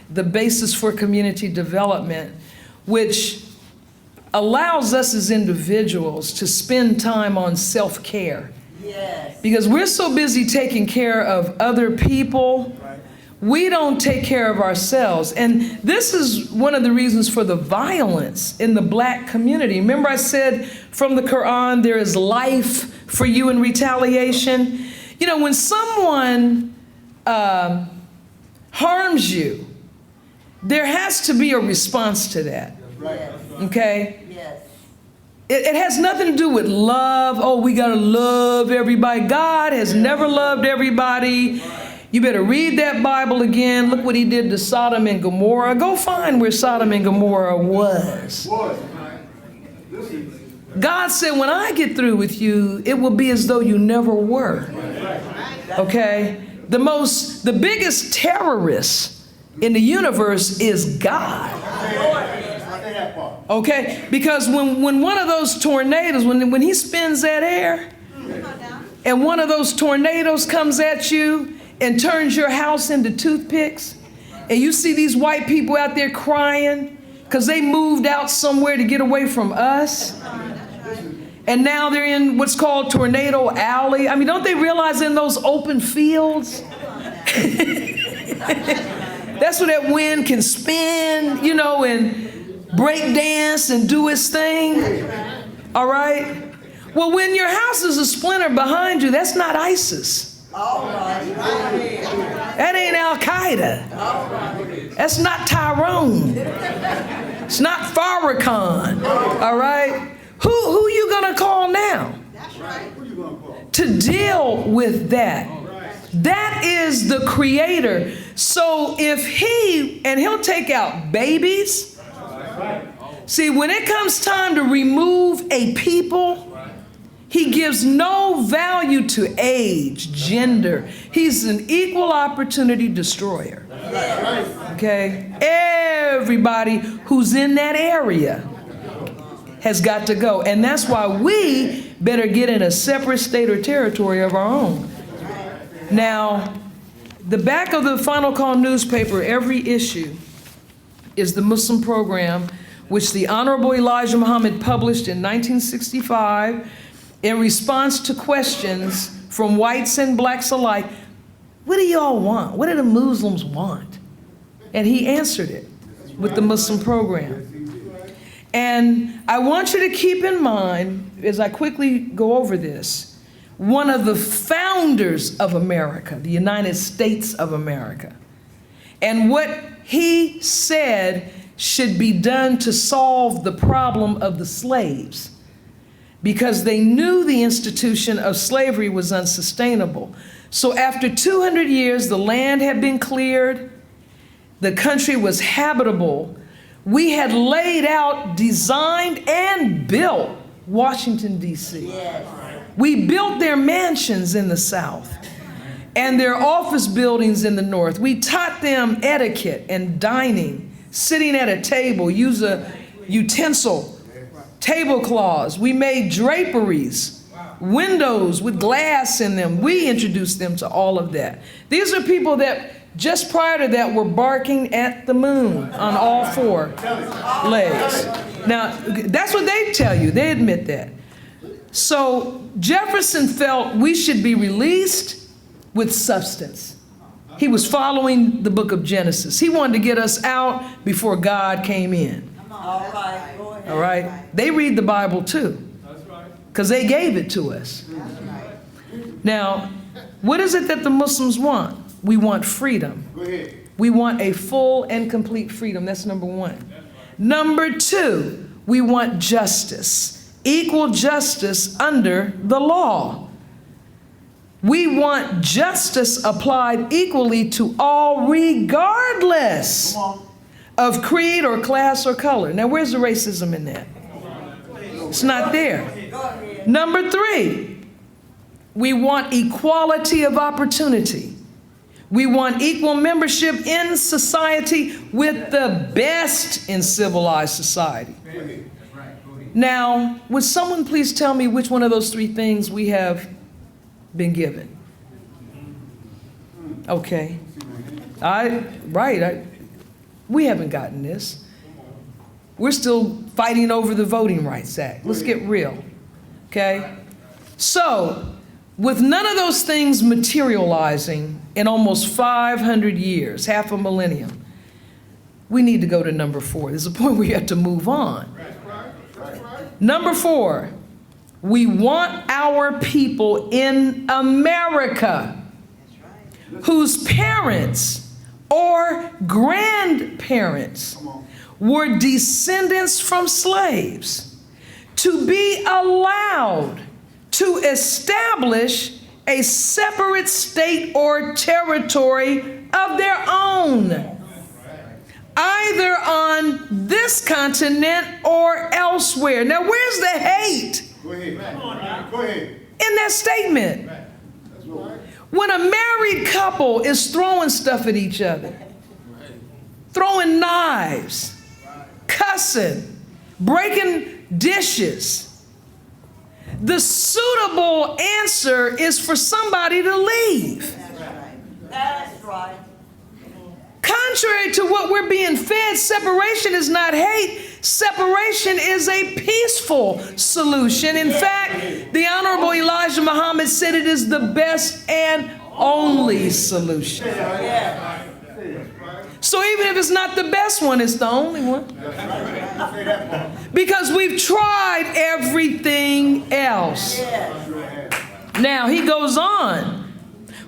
the Basis for Community Development, which allows us as individuals to spend time on self-care. Yes. Because we're so busy taking care of other people, we don't take care of ourselves. And this is one of the reasons for the violence in the black community. Remember I said from the Quran, there is life for you in retaliation? You know, when someone harms you, there has to be a response to that. Yes. Okay? Yes. It has nothing to do with love. Oh, we gotta love everybody. God has never loved everybody. You better read that Bible again. Look what he did to Sodom and Gomorrah. Go find where Sodom and Gomorrah was. God said, when I get through with you, it will be as though you never were. Okay? The biggest terrorist in the universe is God. Okay? Because when one of those tornadoes, when he spins that air, and one of those tornadoes comes at you and turns your house into toothpicks, and you see these white people out there crying because they moved out somewhere to get away from us, and now they're in what's called Tornado Alley. I mean, don't they realize in those open fields, that's where that wind can spin, you know, and break dance and do its thing, all right? Well, when your house is a splinter behind you, that's not ISIS. All right. That ain't Al-Qaeda. That's not Tyrone. It's not Farrakhan, all right? Who you gonna call now? That's right. Who you gonna call? To deal with that. That is the creator. So if he'll take out babies. See, when it comes time to remove a people, he gives no value to age, gender. He's an equal opportunity destroyer. Okay? Everybody who's in that area has got to go. And that's why we better get in a separate state or territory of our own. Now, the back of the Final Call newspaper, every issue, is the Muslim program, which the Honorable Elijah Muhammad published in 1965 in response to questions from whites and blacks alike. What do y'all want? What do the Muslims want? And he answered it with the Muslim program. And I want you to keep in mind, as I quickly go over this, one of the founders of America, the United States of America, and what he said should be done to solve the problem of the slaves, because they knew the institution of slavery was unsustainable. So after 200 years, the land had been cleared. The country was habitable. We had laid out, designed, and built Washington, D.C. Yes. We built their mansions in the South and their office buildings in the North. We taught them etiquette and dining, sitting at a table, use a utensil, tablecloths. We made draperies, windows with glass in them. We introduced them to all of that. These are people that just prior to that were barking at the moon on all four legs. Now, that's what they tell you. They admit that. So Jefferson felt we should be released with substance. He was following the book of Genesis. He wanted to get us out before God came in. All right, go ahead. All right? They read the Bible too, because they gave it to us. Now, what is it that the Muslims want? We want freedom. Go ahead. We want a full and complete freedom. That's number one. Number two, we want justice, equal justice under the law. We want justice applied equally to all, regardless of creed or class or color. Now, where's the racism in that? It's not there. Number three, we want equality of opportunity. We want equal membership in society with the best in civilized society. Now, would someone please tell me which one of those three things we have been given? Okay. We haven't gotten this. We're still fighting over the Voting Rights Act. Let's get real. Okay? So, with none of those things materializing in almost 500 years, half a millennium, we need to go to number four. There's a point where you have to move on. Number four, we want our people in America whose parents or grandparents were descendants from slaves to be allowed to establish a separate state or territory of their own, either on this continent or elsewhere. Now, where's the hate Go ahead. Go ahead. in that statement? That's right. When a married couple is throwing stuff at each other, throwing knives, cussing, breaking dishes, the suitable answer is for somebody to leave. That's right. Contrary to what we're being fed, separation is not hate. Separation is a peaceful solution. In fact, the Honorable Elijah Muhammad said it is the best and only solution. So even if it's not the best one, it's the only one. Because we've tried everything else. Now, he goes on.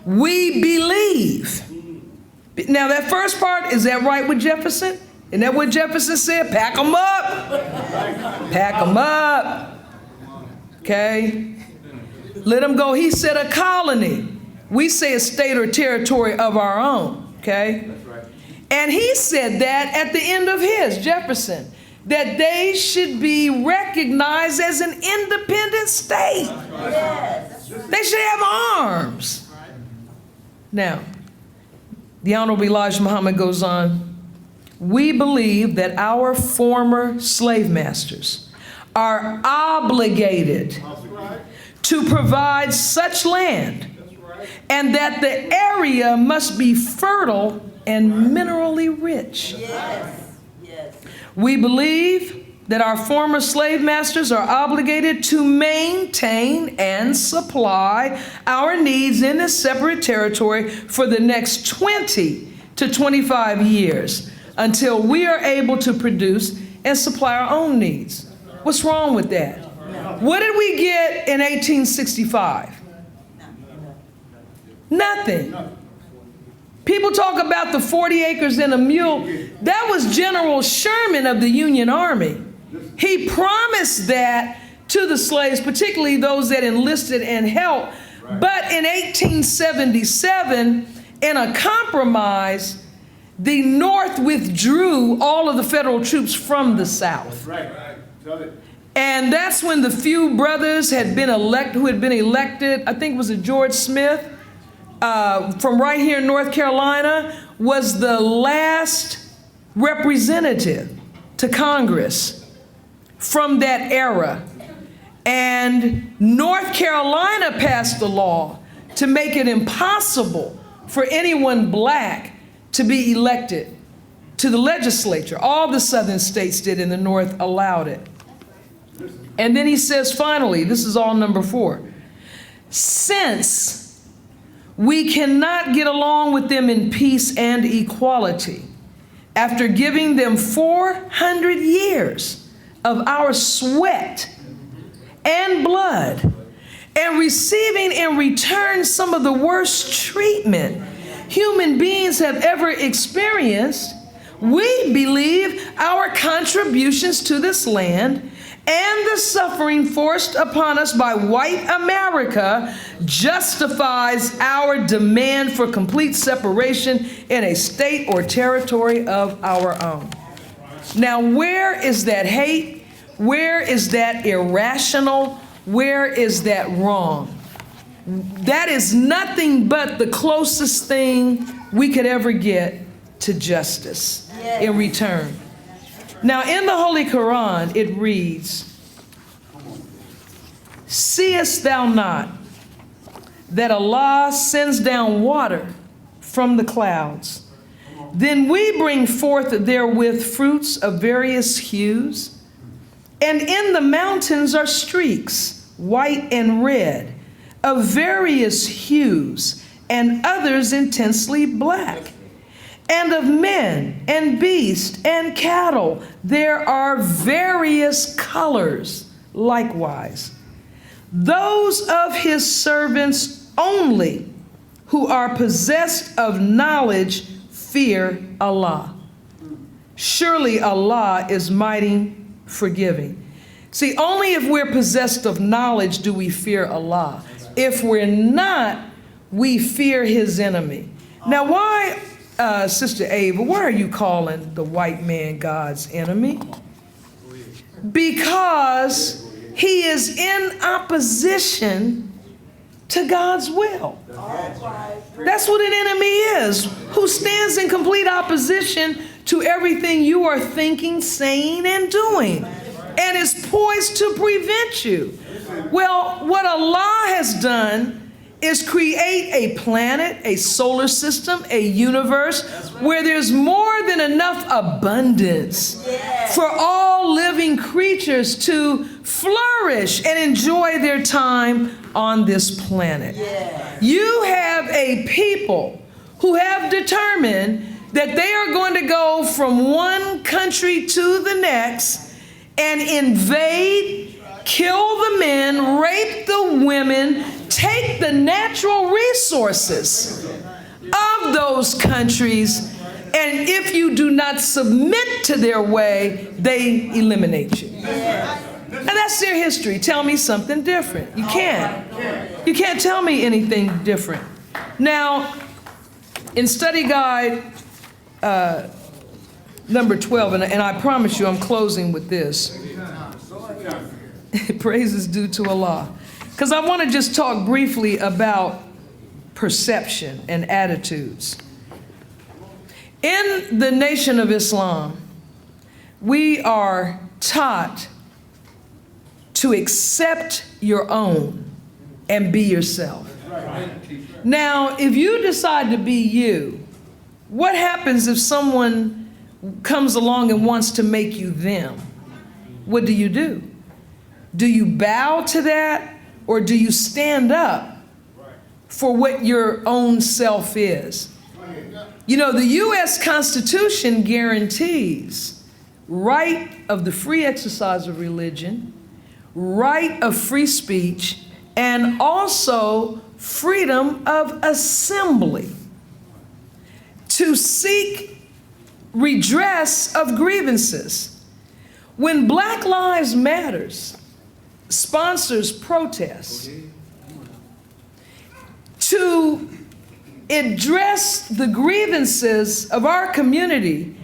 We believe. Now, that first part, is that right with Jefferson? Isn't that what Jefferson said? Pack them up. Pack them up. Okay? Let them go. He said a colony. We say a state or territory of our own. Okay? And he said that at the end of his, Jefferson, that they should be recognized as an independent state. They should have arms. Now, the Honorable Elijah Muhammad goes on. We believe that our former slave masters are obligated to provide such land, and that the area must be fertile and minerally rich. We believe that our former slave masters are obligated to maintain and supply our needs in this separate territory for the next 20 to 25 years until we are able to produce and supply our own needs. What's wrong with that? What did we get in 1865? Nothing. People talk about the 40 acres and a mule. That was General Sherman of the Union Army. He promised that to the slaves, particularly those that enlisted and helped. But in 1877, in a compromise, the North withdrew all of the federal troops from the South. Right. Tell it. And that's when the few brothers who had been elected, I think it was George Smith, from right here in North Carolina, was the last representative to Congress from that era. And North Carolina passed a law to make it impossible for anyone black to be elected to the legislature. All the southern states did, and the North allowed it. And then he says, finally, this is all number 4, since we cannot get along with them in peace and equality, after giving them 400 years of our sweat and blood, and receiving in return some of the worst treatment human beings have ever experienced, we believe our contributions to this land and the suffering forced upon us by white America justifies our demand for complete separation in a state or territory of our own. Now, where is that hate? Where is that irrational? Where is that wrong? That is nothing but the closest thing we could ever get to justice in return. Now, in the Holy Quran, it reads, "Seest thou not that Allah sends down water from the clouds? Then we bring forth therewith fruits of various hues, and in the mountains are streaks, white and red, of various hues, and others intensely black. And of men and beasts and cattle there are various colors likewise. Those of his servants only who are possessed of knowledge fear Allah. Surely Allah is mighty forgiving." See, only if we're possessed of knowledge do we fear Allah. If we're not, we fear his enemy. Now, why, Sister Ava, why are you calling the white man God's enemy? Because he is in opposition to God's will. That's what an enemy is, who stands in complete opposition to everything you are thinking, saying, and doing, and is poised to prevent you. Well, what Allah has done is create a planet, a solar system, a universe where there's more than enough abundance for all living creatures to flourish and enjoy their time on this planet. You have a people who have determined that they are going to go from one country to the next and invade, kill the men, rape the women, take the natural resources of those countries, and if you do not submit to their way, they eliminate you. And that's their history. Tell me something different. You can't. You can't tell me anything different. Now, in study guide number 12, and I promise you I'm closing with this. Praise is due to Allah. Because I want to just talk briefly about perception and attitudes. In the Nation of Islam, we are taught to accept your own and be yourself. Now, if you decide to be you, what happens if someone comes along and wants to make you them? What do you do? Do you bow to that, or do you stand up for what your own self is? You know, the U.S. Constitution guarantees right of the free exercise of religion, right of free speech, and also freedom of assembly to seek redress of grievances. When Black Lives Matters sponsors protests to address the grievances of our community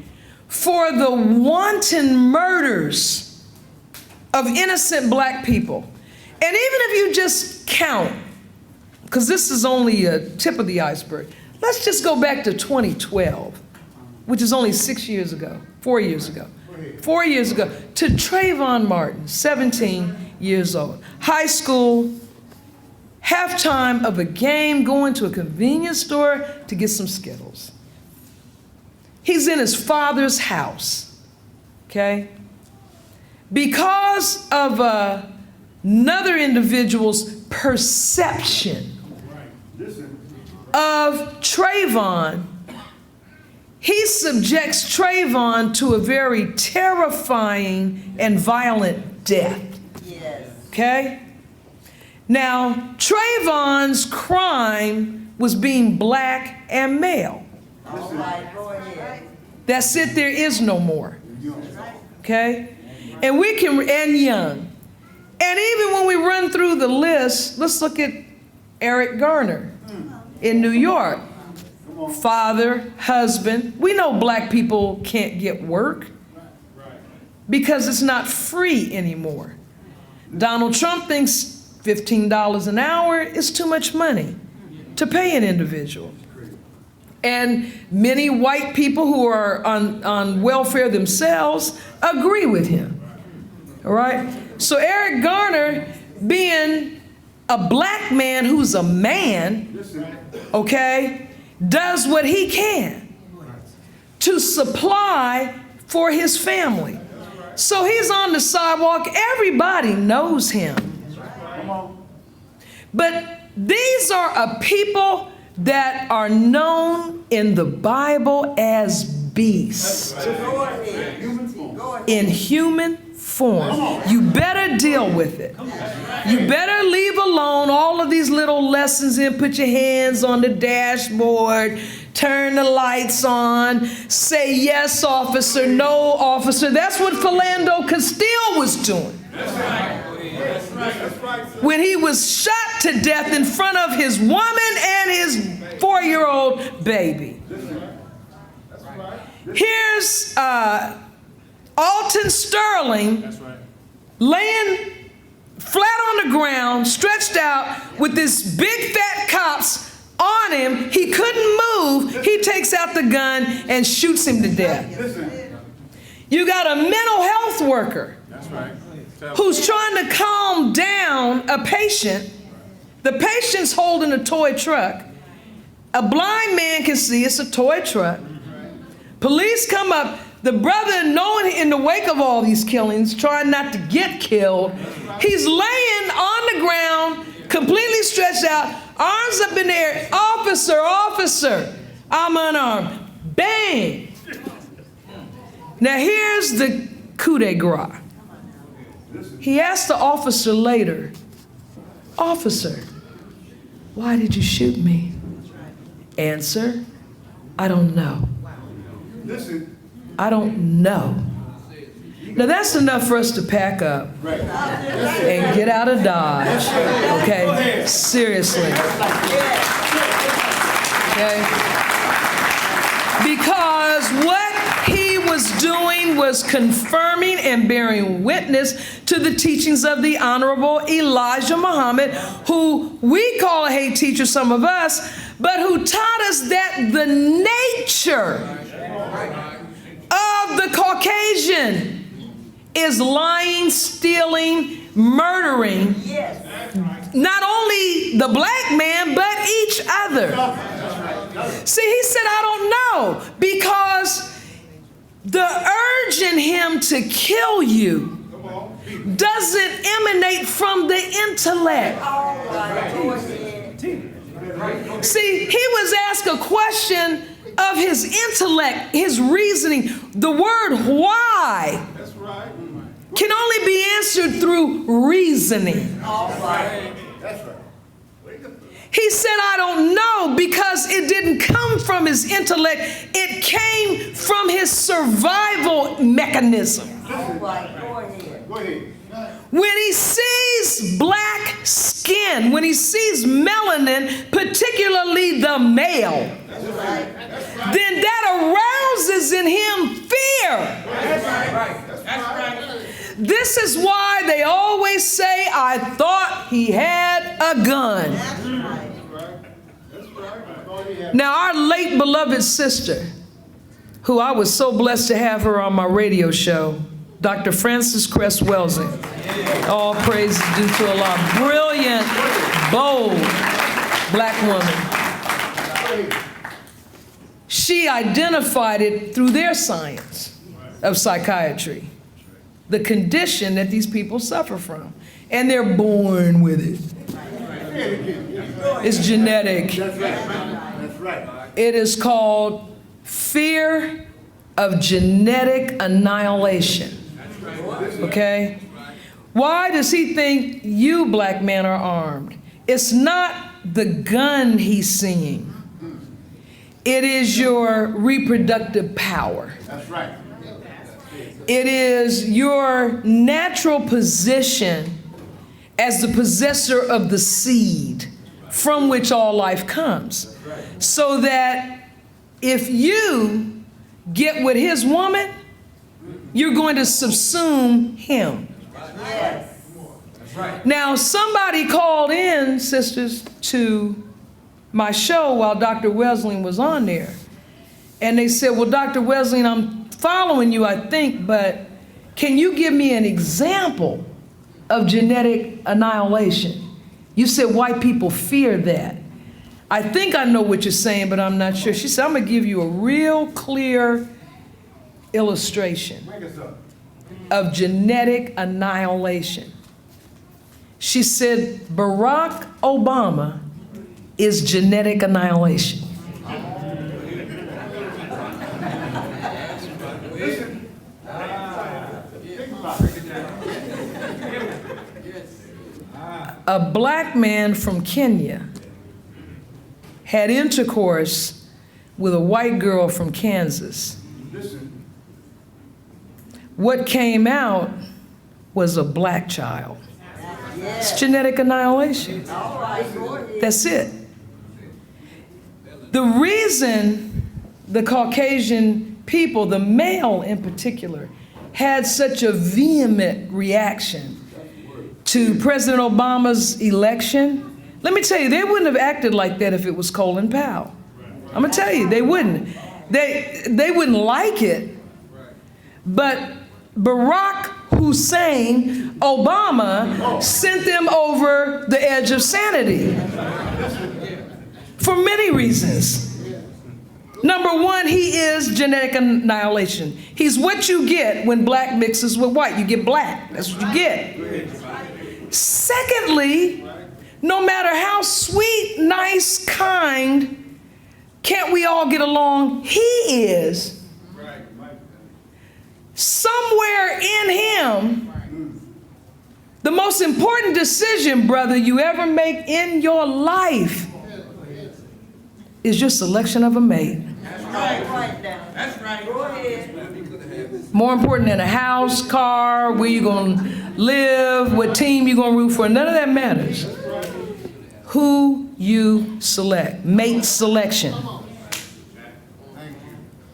for the wanton murders of innocent black people. And even if you just count, because this is only a tip of the iceberg, let's just go back to 2012, which is only 4 years ago, to Trayvon Martin, 17 years old, high school, halftime of a game, going to a convenience store to get some Skittles. He's in his father's house, okay? Because of another individual's perception of Trayvon, he subjects Trayvon to a very terrifying and violent death. Yes. Okay? Now, Trayvon's crime was being black and male. All right, go ahead. That's it, there is no more. Okay? And we can, and young. And even when we run through the list, let's look at Eric Garner in New York. Father, husband. We know black people can't get work because it's not free anymore. Donald Trump thinks $15 an hour is too much money to pay an individual. And many white people who are on welfare themselves agree with him. All right? So Eric Garner, being a black man who's a man, okay, does what he can to supply for his family. So he's on the sidewalk. Everybody knows him. But these are a people that are known in the Bible as beasts Go ahead. Go ahead. in human form. You better deal with it. You better leave alone all of these little lessons in. Put your hands on the dashboard, turn the lights on, say yes, officer, no, officer. That's what Philando Castile was doing when he was shot to death in front of his woman and his 4-year-old baby. Here's Alton Sterling laying flat on the ground, stretched out with this big fat cops on him. He couldn't move. He takes out the gun and shoots him to death. You got a mental health worker who's trying to calm down a patient. The patient's holding a toy truck. A blind man can see it's a toy truck. Police come up. The brother, knowing in the wake of all these killings, trying not to get killed, he's laying on the ground, completely stretched out, arms up in the air. Officer, officer, I'm unarmed. Bang! Now here's the coup de grace. He asked the officer later, officer, why did you shoot me? Answer, I don't know. I don't know. Now that's enough for us to pack up and get out of Dodge, okay? Seriously. Okay? Because what he was doing was confirming and bearing witness to the teachings of the Honorable Elijah Muhammad, who we call a hate teacher, some of us, but who taught us that the nature of the Caucasian is lying, stealing, murdering not only the black man, but each other. See, he said, I don't know, because the urge in him to kill you doesn't emanate from the intellect. See, he was asked a question of his intellect, his reasoning. The word why can only be answered through reasoning. He said, I don't know, because it didn't come from his intellect. It came from his survival mechanism. When he sees black skin, skin, when he sees melanin, particularly the male, then that arouses in him fear. This is why they always say, I thought he had a gun. Now, our late beloved sister, who I was so blessed to have her on my radio show, Dr. Frances Cress Welsing. All praise is due to Allah. Brilliant, bold black woman. She identified it through their science of psychiatry, the condition that these people suffer from. And they're born with it. It's genetic. It is called fear of genetic annihilation. Okay? Why does he think you black men are armed? It's not the gun he's seeing. It is your reproductive power. That's right. It is your natural position as the possessor of the seed from which all life comes. So that if you get with his woman, you're going to subsume him. Now, somebody called in, sisters, to my show while Dr. Wesleyan was on there. And they said, well, Dr. Wesleyan, I'm following you, I think, but can you give me an example of genetic annihilation? You said white people fear that. I think I know what you're saying, but I'm not sure. She said, I'm going to give you a real clear illustration of genetic annihilation. She said, Barack Obama is genetic annihilation. A black man from Kenya had intercourse with a white girl from Kansas. What came out was a black child. It's genetic annihilation. That's it. The reason the Caucasian people, the male in particular, had such a vehement reaction to President Obama's election, let me tell you, they wouldn't have acted like that if it was Colin Powell. I'm gonna tell you, they wouldn't. They wouldn't like it. But Barack Hussein Obama sent them over the edge of sanity for many reasons. Number one, he is genetic annihilation. He's what you get when black mixes with white. You get black. That's what you get. Secondly, no matter how sweet, nice, kind, can't we all get along? He is. Somewhere in him, the most important decision, brother, you ever make in your life is your selection of a mate. That's right. Go ahead. More important than a house, car, where you gonna live, what team you gonna root for, none of that matters. Who you select, mate selection.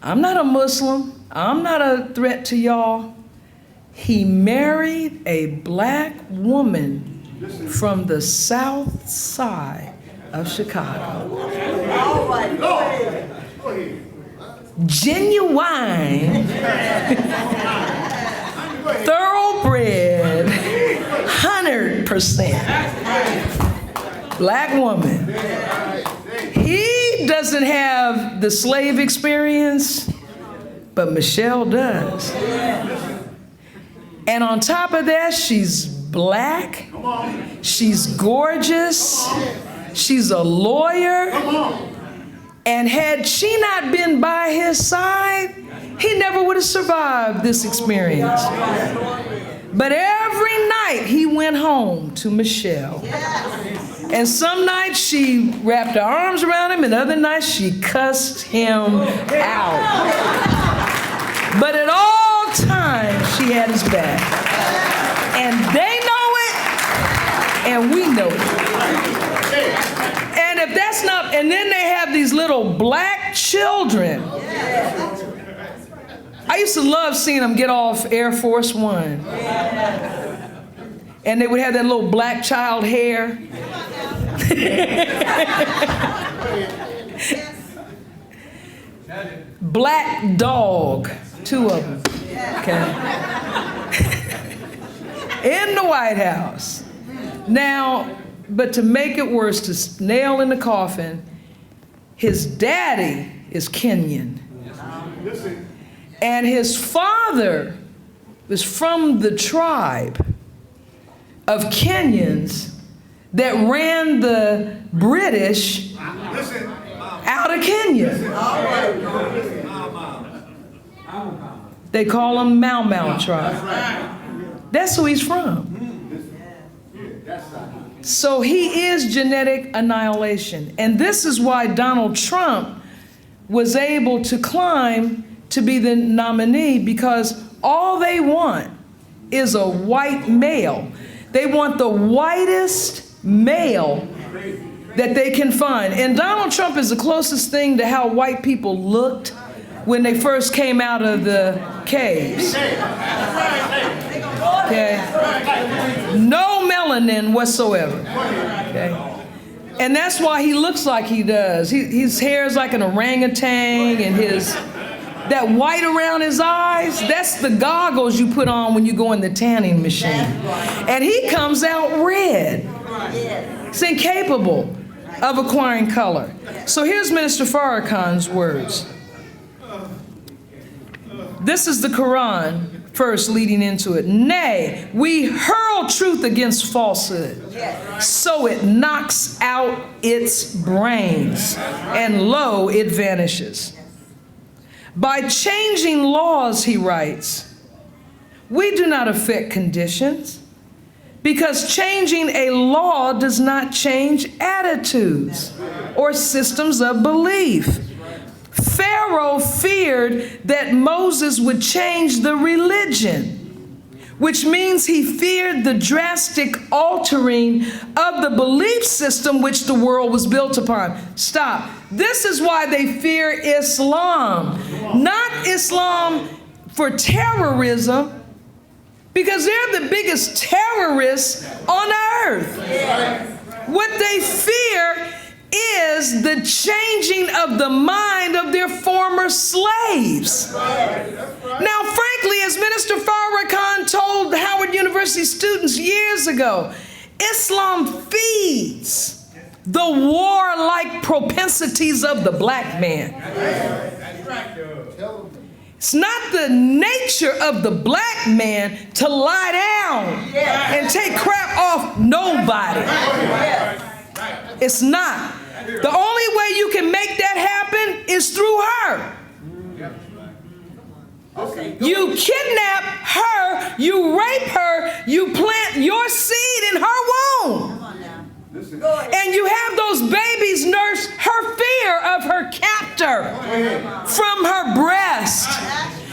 I'm not a Muslim. I'm not a threat to y'all. He married a black woman from the south side of Chicago. All right. Go ahead. Genuine, thoroughbred, 100% black woman. He doesn't have the slave experience, but Michelle does. And on top of that, she's black, she's gorgeous, she's a lawyer, and had she not been by his side, he never would have survived this experience. But every night he went home to Michelle. And some nights she wrapped her arms around him, and other nights she cussed him out. But at all times, she had his back. And they know it, and we know it. That's not, and then they have these little black children. I used to love seeing them get off Air Force One. And they would have that little black child hair. Black dog, 2 of them. Okay. In the White House. Now, but to make it worse, to nail in the coffin, his daddy is Kenyan. And his father was from the tribe of Kenyans that ran the British out of Kenya. They call him Mau Mau tribe. That's who he's from. So he is genetic annihilation. And this is why Donald Trump was able to climb to be the nominee, because all they want is a white male. They want the whitest male that they can find. And Donald Trump is the closest thing to how white people looked when they first came out of the caves. Okay? No melanin whatsoever. Okay? And that's why he looks like he does. His hair is like an orangutan, and that white around his eyes, that's the goggles you put on when you go in the tanning machine. And he comes out red. He's incapable of acquiring color. So here's Minister Farrakhan's words. This is the Quran first leading into it. Nay, we hurl truth against falsehood, so it knocks out its brains, and lo, it vanishes. By changing laws, he writes, we do not affect conditions, because changing a law does not change attitudes or systems of belief. Pharaoh feared that Moses would change the religion, which means he feared the drastic altering of the belief system which the world was built upon. Stop. This is why they fear Islam. Not Islam for terrorism, because they're the biggest terrorists on earth. What they fear is the changing of the mind of their former slaves. Now, frankly, as Minister Farrakhan told Howard University students years ago, Islam feeds the warlike propensities of the black man. It's not the nature of the black man to lie down and take crap off nobody. It's not. The only way you can make that happen is through her. You kidnap her, you rape her, you plant your seed in her womb. And you have those babies nurse her fear of her captor from her breast.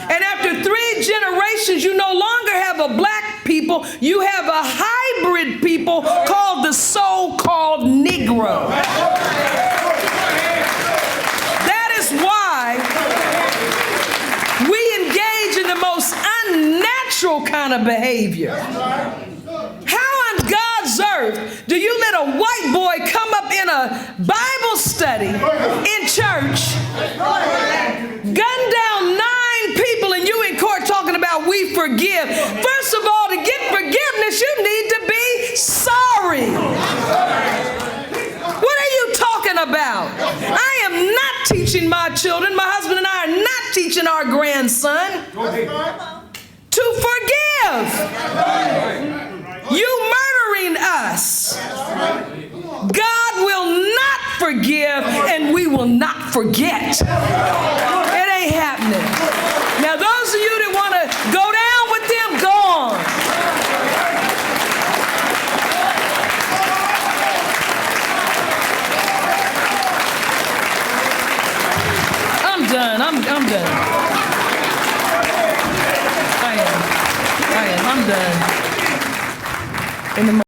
And after 3 generations, you no longer have a black people, you have a hybrid people called the so-called Negro. That is why we engage in the most unnatural kind of behavior. How on God's earth do you let a white boy come up in a Bible study in church, gun down 9 people, and you in court talking about we forgive? First of all, to get forgiveness, you need to be sorry. What are you talking about? I am not teaching my children, my husband and I are not teaching our grandson to forgive. You murdering us. God will not forgive, and we will not forget. It ain't happening. Now, those of you that want to go down with them, go on. I'm done. I'm done. I am. I'm done. In the